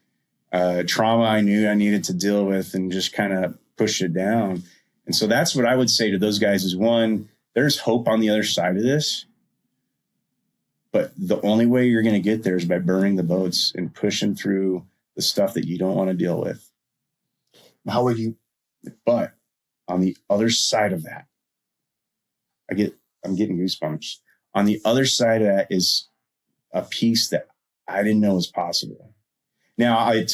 trauma I knew I needed to deal with, and just kind of push it down. And so that's what I would say to those guys is, one, there's hope on the other side of this. But the only way you're going to get there is by burning the boats and pushing through the stuff that you don't want to deal with. How are you? But on the other side of that, I'm getting goosebumps. On the other side of that is a piece that I didn't know was possible. Now, I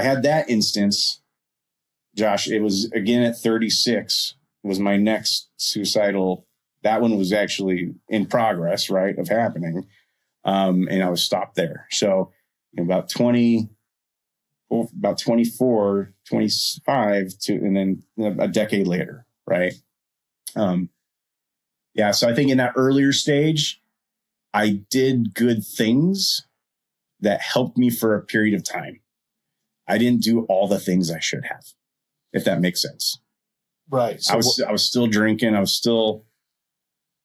had that instance, Josh. It was again at 36 was my next suicidal. That one was actually in progress, right, of happening. And I was stopped there. So about 24, 25 and then a decade later. Right. So I think in that earlier stage, I did good things that helped me for a period of time. I didn't do all the things I should have, if that makes sense. Right. So I was still drinking. I was still,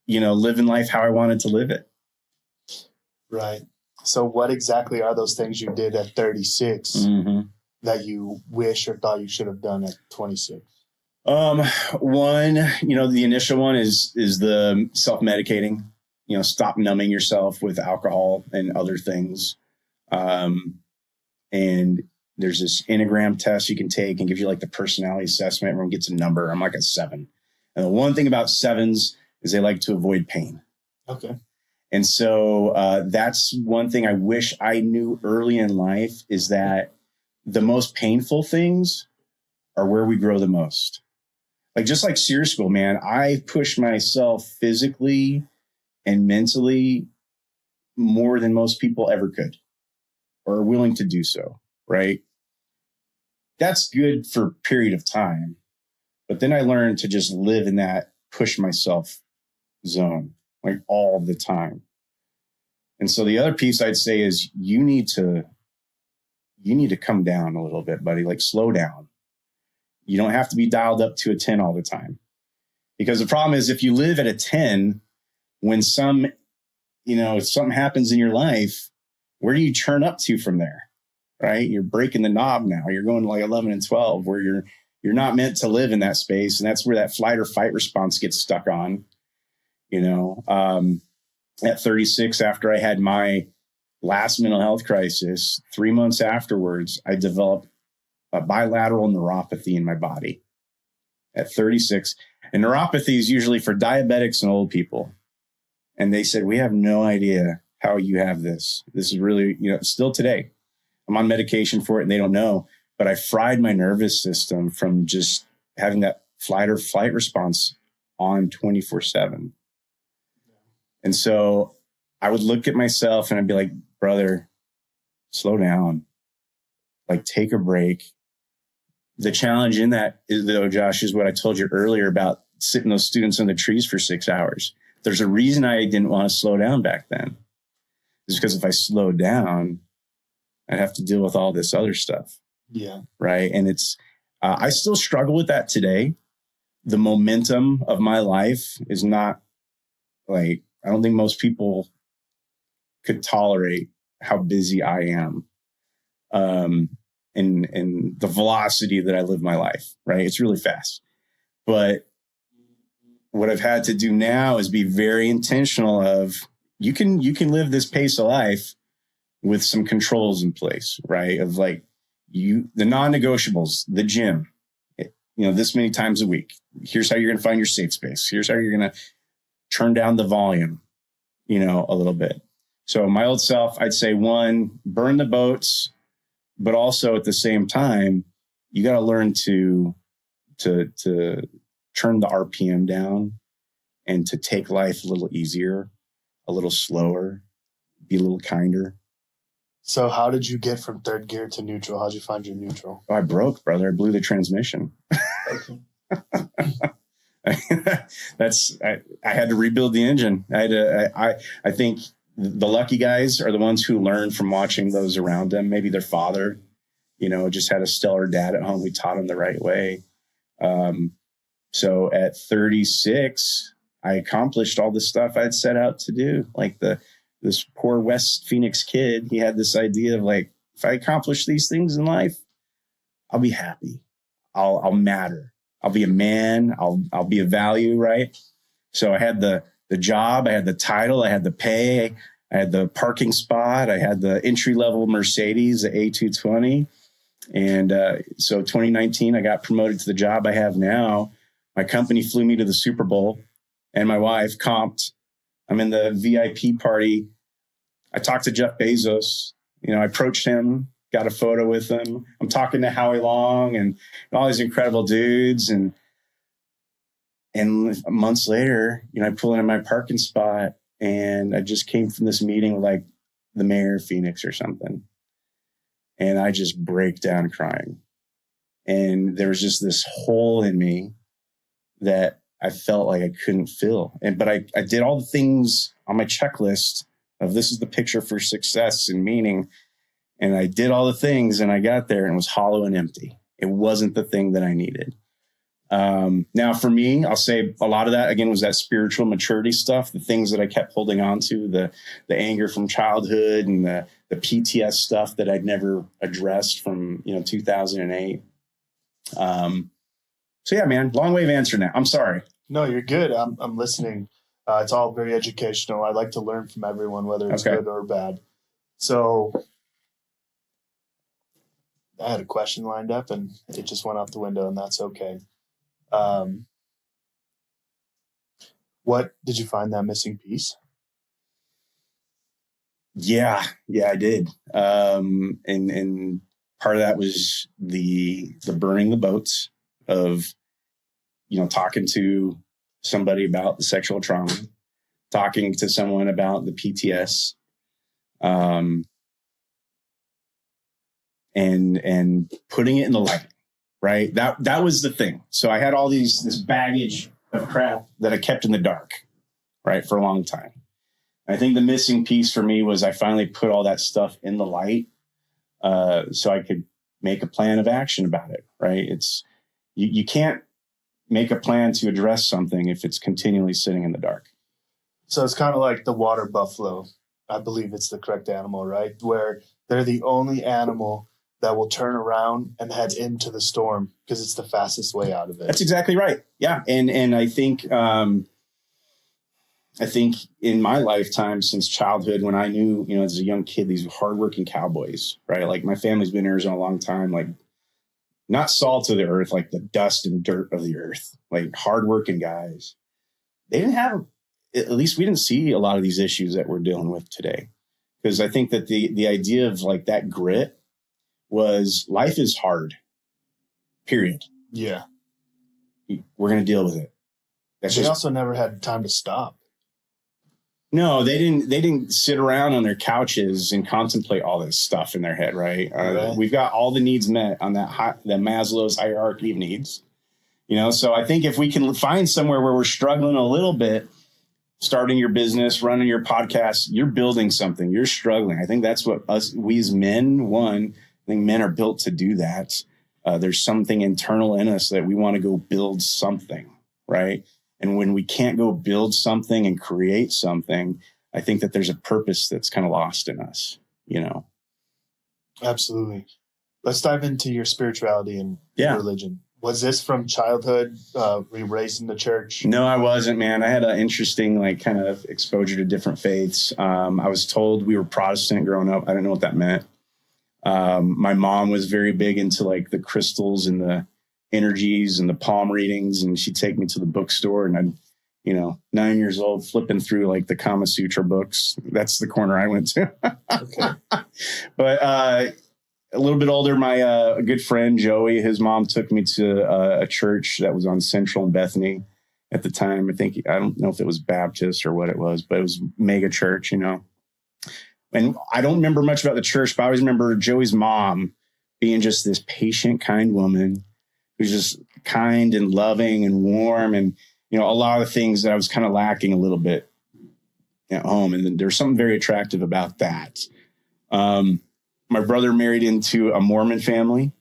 living life how I wanted to live it. Right. So what exactly are those things you did at 36 that you wish or thought you should have done at 26? One, the initial one is the self-medicating, stop numbing yourself with alcohol and other things. And there's this Enneagram test you can take and give you like the personality assessment. Everyone gets a number. I'm like a 7. And the one thing about 7s is they like to avoid pain. Okay. And so that's one thing I wish I knew early in life, is that the most painful things are where we grow the most. Like, just like SERE school, man, I pushed myself physically and mentally more than most people ever could or are willing to do so, right? That's good for a period of time. But then I learned to just live in that push myself zone, like all the time. And so the other piece I'd say is you need to come down a little bit, buddy, like slow down. You don't have to be dialed up to a 10 all the time, because the problem is if you live at a 10, when something happens in your life, where do you turn up to from there? Right? You're breaking the knob now. You're going to like 11 and 12 where you're not meant to live in that space. And that's where that flight or fight response gets stuck on, at 36, after I had my last mental health crisis, 3 months afterwards, I developed a bilateral neuropathy in my body at 36. And neuropathy is usually for diabetics and old people. And they said, we have no idea how you have this. This is really, still today, I'm on medication for it and they don't know, but I fried my nervous system from just having that flight or flight response on 24/7. And so I would look at myself and I'd be like, brother, slow down, like take a break. The challenge in that is, though, Josh, is what I told you earlier about sitting those students in the trees for 6 hours. There's a reason I didn't want to slow down back then. It's because if I slowed down, I'd have to deal with all this other stuff. Yeah. Right. And it's, I still struggle with that today. The momentum of my life is not like, I don't think most people could tolerate how busy I am. And the velocity that I live my life, right? It's really fast. But what I've had to do now is be very intentional of, you can live this pace of life with some controls in place, right? Of like the non-negotiables, the gym, this many times a week. Here's how you're going to find your safe space. Here's how you're going to turn down the volume, a little bit. So my old self, I'd say, 1, burn the boats, but also at the same time, you got to learn to turn the RPM down and to take life a little easier, a little slower, be a little kinder. So how did you get from third gear to neutral? How'd you find your neutral? Oh, I broke, brother. I blew the transmission. Okay. I had to rebuild the engine. I think the lucky guys are the ones who learn from watching those around them. Maybe their father, just had a stellar dad at home who taught him the right way. So at 36, I accomplished all the stuff I'd set out to do. Like this poor West Phoenix kid, he had this idea of like, if I accomplish these things in life, I'll be happy. I'll matter. I'll be a man. I'll be of value, right? So I had the job, I had the title, I had the pay, I had the parking spot, I had the entry-level Mercedes, the A220. And so 2019, I got promoted to the job I have now. My company flew me to the Super Bowl, and my wife comped. I'm in the VIP party. I talked to Jeff Bezos. I approached him, got a photo with him. I'm talking to Howie Long and all these incredible dudes. And months later, I pull into my parking spot, and I just came from this meeting with like the mayor of Phoenix or something. And I just break down crying. And there was just this hole in me that I felt like I couldn't fill. But I did all the things on my checklist of this is the picture for success and meaning. And I did all the things, and I got there and it was hollow and empty. It wasn't the thing that I needed. Now for me, I'll say a lot of that again was that spiritual maturity stuff, the things that I kept holding on to, the anger from childhood and the PTS stuff that I'd never addressed from 2008. So yeah, man, long way of answering that. I'm sorry. No, you're good. I'm listening. It's all very educational. I like to learn from everyone, whether it's good or bad. So I had a question lined up and it just went out the window, and that's okay. What did you find that missing piece? Yeah, I did. And part of that was the burning the boats of, talking to somebody about the sexual trauma, talking to someone about the PTS, and putting it in the light, right? That was the thing. So I had all this baggage of crap that I kept in the dark, right, for a long time. I think the missing piece for me was I finally put all that stuff in the light, so I could make a plan of action about it, right? It's you can't make a plan to address something if it's continually sitting in the dark. So it's kind of like the water buffalo. I believe it's the correct animal, right? Where they're the only animal that will turn around and head into the storm because it's the fastest way out of it. That's exactly right. Yeah. And I think in my lifetime since childhood, when I knew, as a young kid, these hardworking cowboys, right? Like my family's been in Arizona a long time, like not salt of the earth, like the dust and dirt of the earth, like hardworking guys. They didn't have, at least we didn't see a lot of these issues that we're dealing with today. Because I think that the idea of like that grit was life is hard, period. Yeah. We're going to deal with it. They also never had time to stop. No, they didn't sit around on their couches and contemplate all this stuff in their head, right? We've got all the needs met on the Maslow's hierarchy of needs, So I think if we can find somewhere where we're struggling a little bit, starting your business, running your podcast, you're building something, you're struggling. I think that's what we as men, I think men are built to do that. There's something internal in us that we want to go build something, right? And when we can't go build something and create something, I think that there's a purpose that's kind of lost in us, Absolutely. Let's dive into your spirituality and religion. Was this from childhood? Were you raised in the church? No, I wasn't, man. I had an interesting, kind of exposure to different faiths. I was told we were Protestant growing up. I didn't know what that meant. My mom was very big into the crystals and the energies and the palm readings, and she'd take me to the bookstore, and I'd 9 years old flipping through the Kama Sutra books. That's the corner I went to. Okay. But a little bit older, my good friend Joey, his mom took me to a church that was on Central and Bethany at the time. I don't know if it was Baptist or what it was, but it was mega church, And I don't remember much about the church, but I always remember Joey's mom being just this patient, kind woman who's just kind and loving and warm. And a lot of things that I was kind of lacking a little bit at home. And then there's something very attractive about that. My brother married into a Mormon family.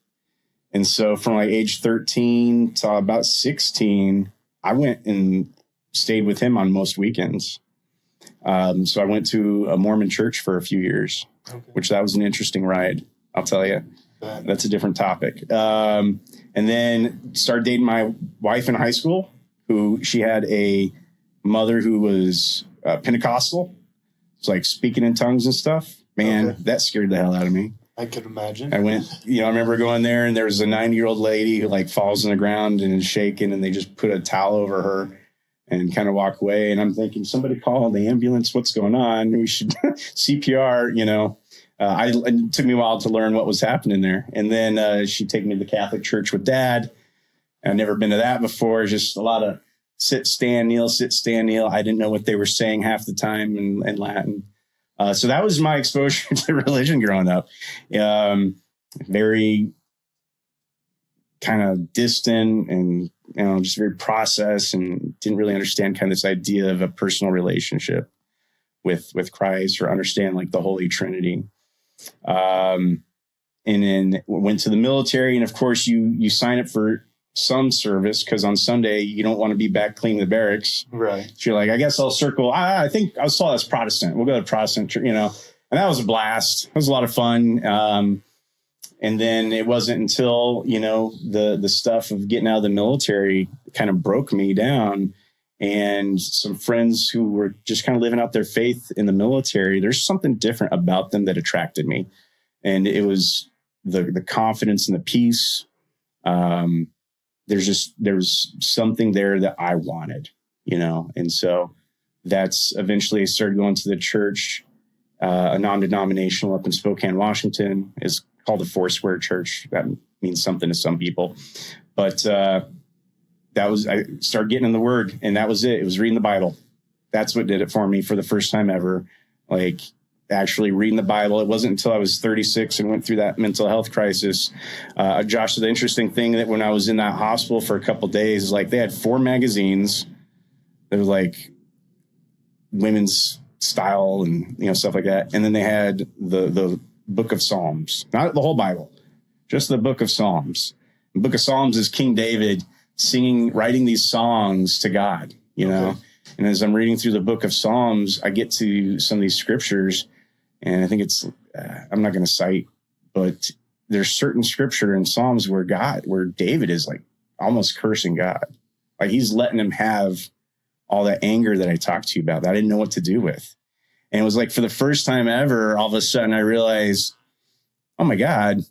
And so from like age 13 to about 16, I went and stayed with him on most weekends. So I went to a Mormon church for a few years, which that was an interesting ride. I'll tell you, that's a different topic. And then started dating my wife in high school, who she had a mother who was Pentecostal. It's like speaking in tongues and stuff. Man, that scared the hell out of me. I could imagine. I went, I remember going there and there was a 90-year-old lady who like falls on the ground and is shaking, and they just put a towel over her and kind of walk away. And I'm thinking, somebody call the ambulance. What's going on? We should CPR, it took me a while to learn what was happening there. And then she'd take me to the Catholic church with Dad. I'd never been to that before. Just a lot of sit, stand, kneel, sit, stand, kneel. I didn't know what they were saying half the time in Latin. So that was my exposure to religion growing up. Very kind of distant and, just very processed, and didn't really understand kind of this idea of a personal relationship with Christ, or understand like the Holy Trinity. And then went to the military. And of course you sign up for some service, because on Sunday you don't want to be back cleaning the barracks. Right. So you're like, I guess I'll circle. I think I saw as Protestant. We'll go to Protestant, and that was a blast. It was a lot of fun. And then it wasn't until, the stuff of getting out of the military kind of broke me down, and some friends who were just kind of living out their faith in the military, there's something different about them that attracted me. And it was the confidence and the peace. There was something there that I wanted, and so that's eventually started going to the church, a non-denominational up in Spokane, Washington. Is called the Foursquare Church. That means something to some people, but I started getting in the Word, and that was it. It was reading the Bible. That's what did it for me for the first time ever. Like actually reading the Bible. It wasn't until I was 36 and went through that mental health crisis. Josh, the interesting thing that when I was in that hospital for a couple of days, like they had 4 magazines that were like women's style and, stuff like that. And then they had the book of Psalms, not the whole Bible, just the book of Psalms. The book of Psalms is King David writing these songs to God, know? And as I'm reading through the book of Psalms, I get to some of these scriptures, and I think it's, I'm not going to cite, but there's certain scripture in Psalms where David is like almost cursing God. Like he's letting him have all that anger that I talked to you about that I didn't know what to do with. And it was like for the first time ever, all of a sudden I realized, oh my God,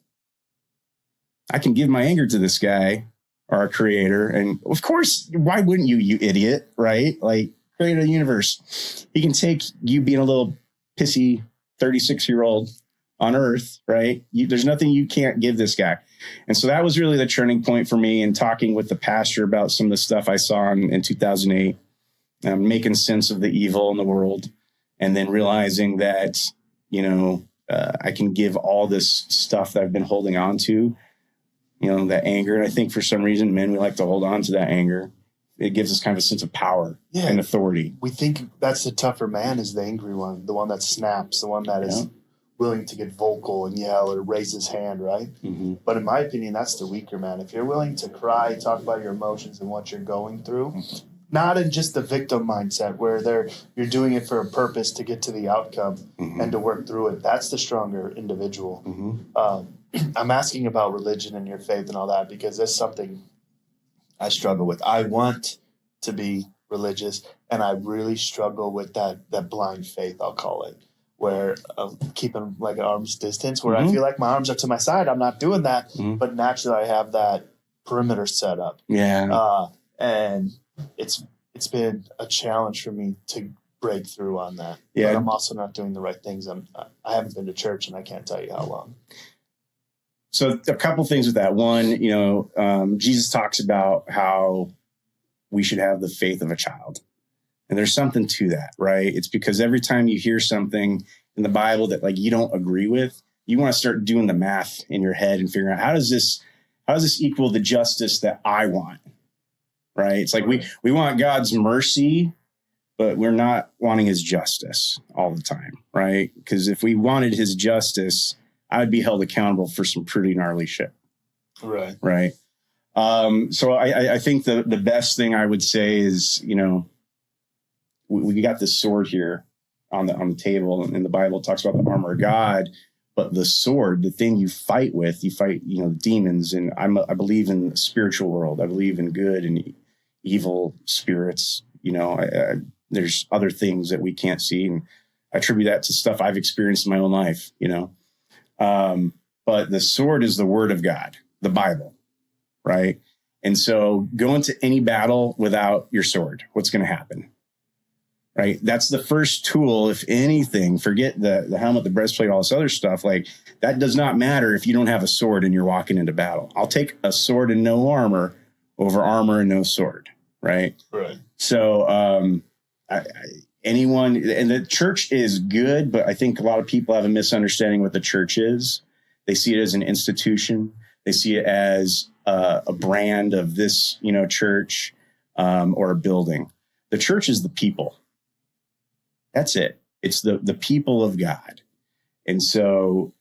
I can give my anger to this guy, our creator. And of course, why wouldn't you idiot, right? Like, creator of the universe. He can take you being a little pissy 36-year-old on earth, right? There's nothing you can't give this guy. And so that was really the turning point for me, and talking with the pastor about some of the stuff I saw in 2008, making sense of the evil in the world, and then realizing that, I can give all this stuff that I've been holding on to, that anger. And I think for some reason, men, we like to hold on to that anger. It gives us kind of a sense of power and authority. We think that's the tougher man, is the angry one, the one that snaps, the one that is willing to get vocal and yell or raise his hand, right? Mm-hmm. But in my opinion, that's the weaker man. If you're willing to cry, talk about your emotions and what you're going through, not in just the victim mindset where you're doing it for a purpose to get to the outcome and to work through it, that's the stronger individual. I'm asking about religion and your faith and all that because that's something I struggle with. I want to be religious, and I really struggle with that blind faith, I'll call it, where keeping like arm's distance, where I feel like my arms are to my side. I'm not doing that, but naturally I have that perimeter set up. Yeah. And it's been a challenge for me to break through on that. Yeah. But I'm also not doing the right things. I haven't been to church, and I can't tell you how long. So a couple things with that. One, Jesus talks about how we should have the faith of a child. And there's something to that, right? It's because every time you hear something in the Bible that like you don't agree with, you want to start doing the math in your head and figuring out how does this equal the justice that I want? right? It's like we want God's mercy, but we're not wanting his justice all the time, right? Because if we wanted his justice, I would be held accountable for some pretty gnarly shit. Right. Right. So I think the best thing I would say is, we got this sword here on the table, and the Bible talks about the armor of God, but the sword, the thing you fight with, demons. And I believe in the spiritual world. I believe in good and evil spirits. There's other things that we can't see, and I attribute that to stuff I've experienced in my own life, but the sword is the word of God, the Bible, right? And so go into any battle without your sword. What's going to happen? Right? That's the first tool. If anything, forget the helmet, the breastplate, all this other stuff. Like, that does not matter if you don't have a sword and you're walking into battle. I'll take a sword and no armor over armor and no sword. Right. Right. So, anyone, and the church is good, but I think a lot of people have a misunderstanding what the church is. They see it as an institution. They see it as a brand of this, church, or a building. The church is the people. That's it. It's the people of God. And so,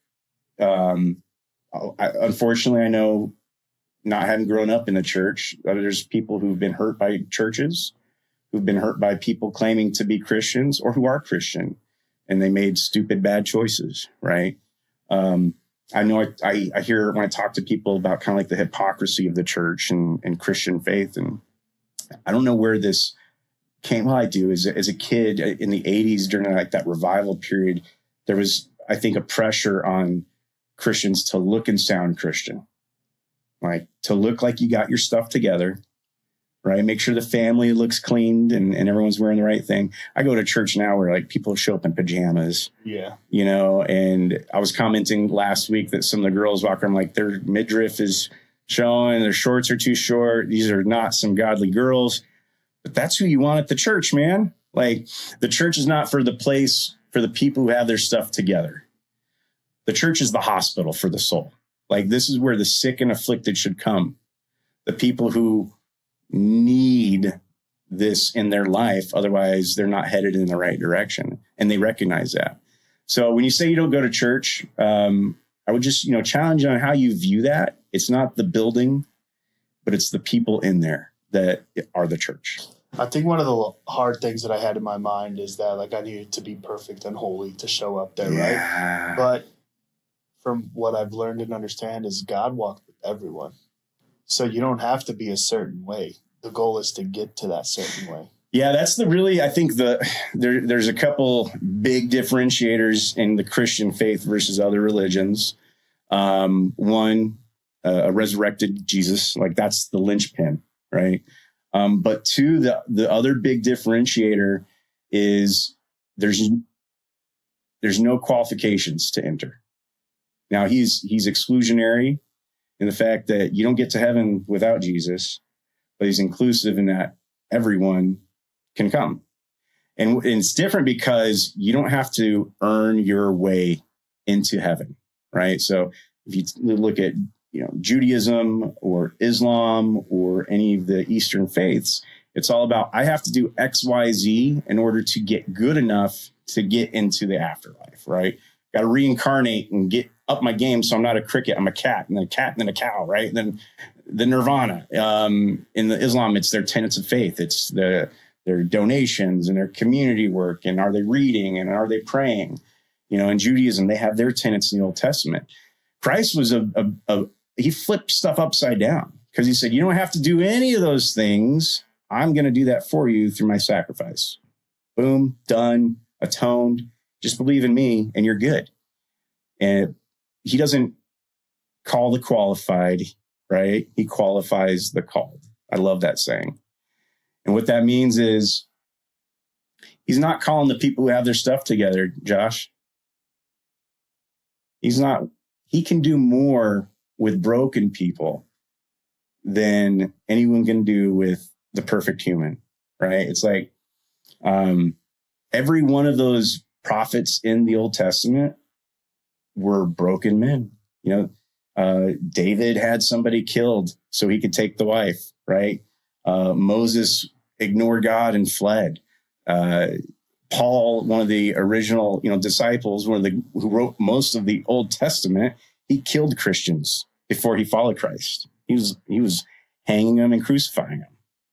unfortunately, I know, not having grown up in the church, there's people who've been hurt by churches, who've been hurt by people claiming to be Christians or who are Christian, and they made stupid, bad choices, right? I know I hear when I talk to people about kind of like the hypocrisy of the church and Christian faith, and I don't know where this came. Well, I do. As a kid in the 80s, during like that revival period, there was, I think, a pressure on Christians to look and sound Christian, like to look like you got your stuff together, right? Make sure the family looks cleaned and everyone's wearing the right thing. I go to church now where like people show up in pajamas, and I was commenting last week that some of the girls walk around like their midriff is showing, their shorts are too short. These are not some godly girls, but that's who you want at the church, man. Like, the church is not for the place for the people who have their stuff together. The church is the hospital for the soul. Like, this is where the sick and afflicted should come. The people who need this in their life. Otherwise, they're not headed in the right direction. And they recognize that. So when you say you don't go to church, I would just, challenge you on how you view that. It's not the building, but it's the people in there that are the church. I think one of the hard things that I had in my mind is that, like, I needed to be perfect and holy to show up there, right? But from what I've learned and understand is God walked with everyone. So you don't have to be a certain way. The goal is to get to that certain way. Yeah, that's I think there's a couple big differentiators in the Christian faith versus other religions. One, a resurrected Jesus, like that's the linchpin, right? But two, the other big differentiator is there's no qualifications to enter. Now he's exclusionary in the fact that you don't get to heaven without Jesus, but he's inclusive in that everyone can come. And it's different because you don't have to earn your way into heaven, right? So if you look at Judaism or Islam or any of the Eastern faiths, it's all about, I have to do X, Y, Z in order to get good enough to get into the afterlife, right? Got to reincarnate and get up my game so I'm not a cricket, I'm a cat, and then a cat, and then a cow, right? And then the nirvana. In the Islam, it's their tenets of faith. It's their donations and their community work, and are they reading and are they praying? In Judaism, they have their tenets in the Old Testament. Christ was he flipped stuff upside down because he said, you don't have to do any of those things. I'm going to do that for you through my sacrifice. Boom, done, atoned. Just believe in me and you're good. And he doesn't call the qualified, right? He qualifies the called. I love that saying. And what that means is he's not calling the people who have their stuff together, Josh. He can do more with broken people than anyone can do with the perfect human, right? It's like every one of those prophets in the Old Testament were broken men. David had somebody killed so he could take the wife, right? Moses ignored God and fled. Paul, one of the original, disciples, who wrote most of the Old Testament, he killed Christians before he followed Christ. He was hanging them and crucifying them,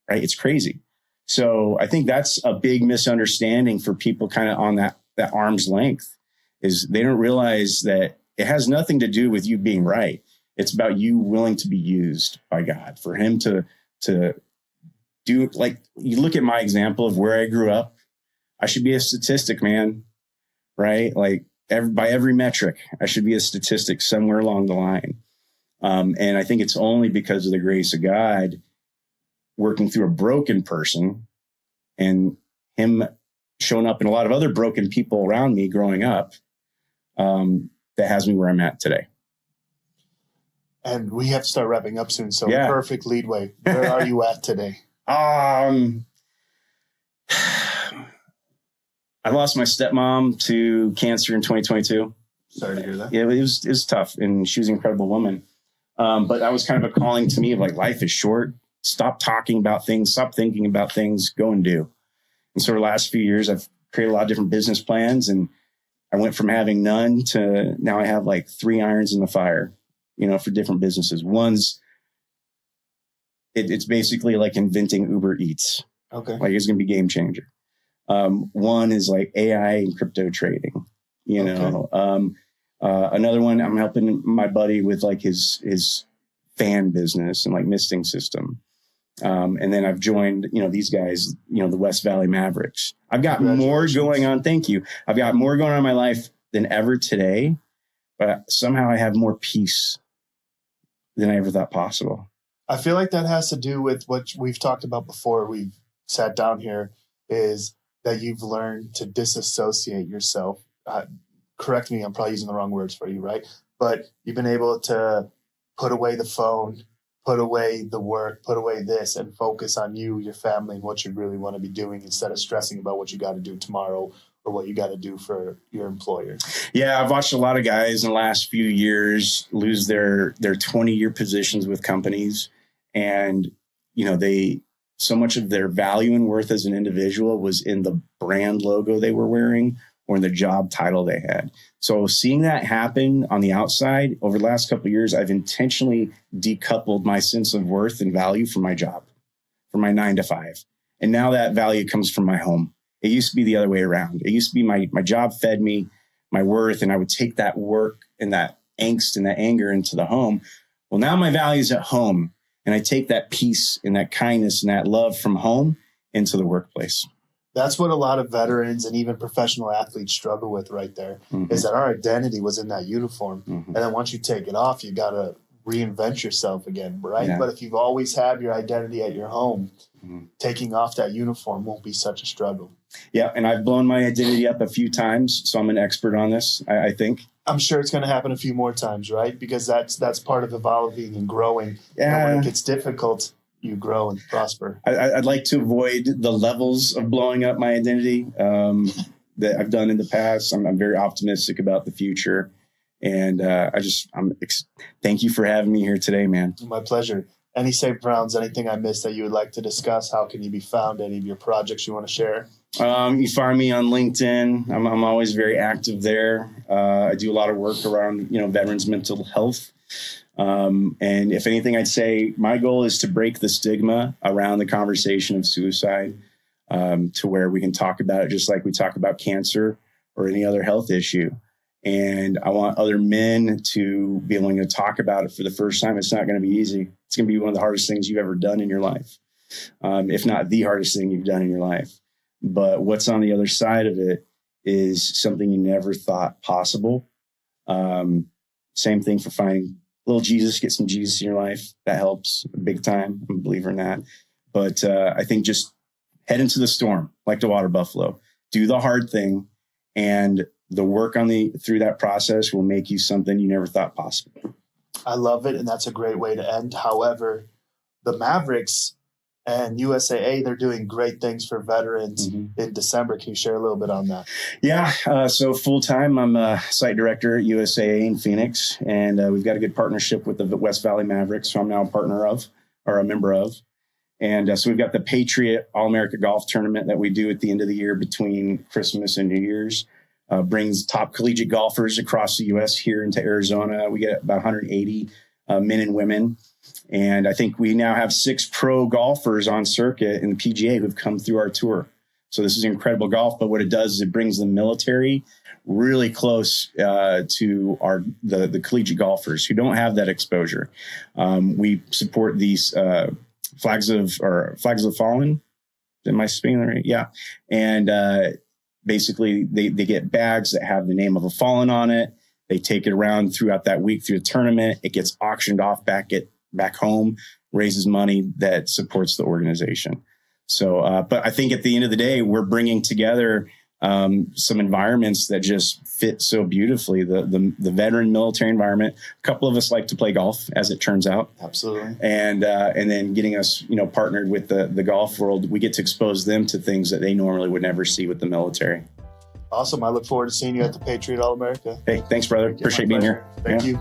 right? It's crazy. So I think that's a big misunderstanding for people kind of on that arm's length, is they don't realize that it has nothing to do with you being right. It's about you willing to be used by God, for him to do, like, you look at my example of where I grew up. I should be a statistic, man, right? Like by every metric, I should be a statistic somewhere along the line. And I think it's only because of the grace of God working through a broken person and him showing up in a lot of other broken people around me growing up, that has me where I'm at today. And we have to start wrapping up soon. So yeah. Perfect leadway. Where are you at today? I lost my stepmom to cancer in 2022. Sorry to hear that. Yeah, it was tough, and she was an incredible woman. But that was kind of a calling to me of like, life is short. Stop talking about things. Stop thinking about things. Go and do. And so the last few years, I've created a lot of different business plans, and I went from having none to now I have like 3 irons in the fire, for different businesses. One's, it's basically like inventing Uber Eats. Okay. Like it's going to be a game changer. One is like AI and crypto trading, Okay. Another one, I'm helping my buddy with like his fan business and like misting system. And then I've joined, these guys, the West Valley Mavericks. I've got more going on. Thank you. I've got more going on in my life than ever today, but somehow I have more peace than I ever thought possible. I feel like that has to do with what we've talked about before we've sat down here, is that you've learned to disassociate yourself. Correct me, I'm probably using the wrong words for you, right? But you've been able to put away the phone, put away the work, put away this, and focus on you, your family, and what you really want to be doing, instead of stressing about what you got to do tomorrow or what you got to do for your employer. Yeah, I've watched a lot of guys in the last few years lose their 20-year positions with companies. And, so much of their value and worth as an individual was in the brand logo they were wearing or in the job title they had. So seeing that happen on the outside over the last couple of years, I've intentionally decoupled my sense of worth and value from my job, from my 9 to 5. And now that value comes from my home. It used to be the other way around. It used to be my job fed me my worth, and I would take that work and that angst and that anger into the home. Well, now my value is at home, and I take that peace and that kindness and that love from home into the workplace. That's what a lot of veterans and even professional athletes struggle with right there, is that our identity was in that uniform. And then once you take it off, you got to reinvent yourself again, right? Yeah. But if you've always had your identity at your home, taking off that uniform won't be such a struggle. Yeah, and I've blown my identity up a few times, so I'm an expert on this, I think. I'm sure it's going to happen a few more times, right? Because that's part of evolving and growing. Yeah. And when it gets difficult, you grow and prosper. I'd like to avoid the levels of blowing up my identity that I've done in the past. I'm very optimistic about the future. And thank you for having me here today, man. My pleasure. Any safe rounds, anything I missed that you would like to discuss? How can you be found? Any of your projects you want to share? You find me on LinkedIn. I'm always very active there. I do a lot of work around, veterans' mental health. And if anything, I'd say my goal is to break the stigma around the conversation of suicide, to where we can talk about it just like we talk about cancer or any other health issue. And I want other men to be willing to talk about it for the first time. It's not going to be easy. It's going to be one of the hardest things you've ever done in your life, if not the hardest thing you've done in your life. But what's on the other side of it is something you never thought possible. Same thing for finding little Jesus, get some Jesus in your life. That helps big time. I'm a believer in that. But I think just head into the storm like the water buffalo. Do the hard thing, and the work through that process will make you something you never thought possible. I love it, and that's a great way to end. However, the Mavericks and USAA, they're doing great things for veterans in December. Can you share a little bit on that? Yeah. So full-time, I'm a site director at USAA in Phoenix, and we've got a good partnership with the West Valley Mavericks, so I'm now a member of. And so we've got the Patriot All-America Golf Tournament that we do at the end of the year between Christmas and New Year's. Brings top collegiate golfers across the U.S. here into Arizona. We get about 180 men and women. And I think we now have 6 pro golfers on circuit in the PGA who've come through our tour. So this is incredible golf. But what it does is it brings the military really close to the collegiate golfers who don't have that exposure. We support these flags of fallen. Am I speaking that right? Yeah. And basically they get bags that have the name of a fallen on it. They take it around throughout that week through a tournament. It gets auctioned off back home, raises money that supports the organization. So, but I think at the end of the day, we're bringing together some environments that just fit so beautifully. The veteran military environment. A couple of us like to play golf, as it turns out. Absolutely. And then getting us, partnered with the golf world, we get to expose them to things that they normally would never see with the military. Awesome. I look forward to seeing you at the Patriot All-America. Hey, thanks, brother. Appreciate being here. Thank you.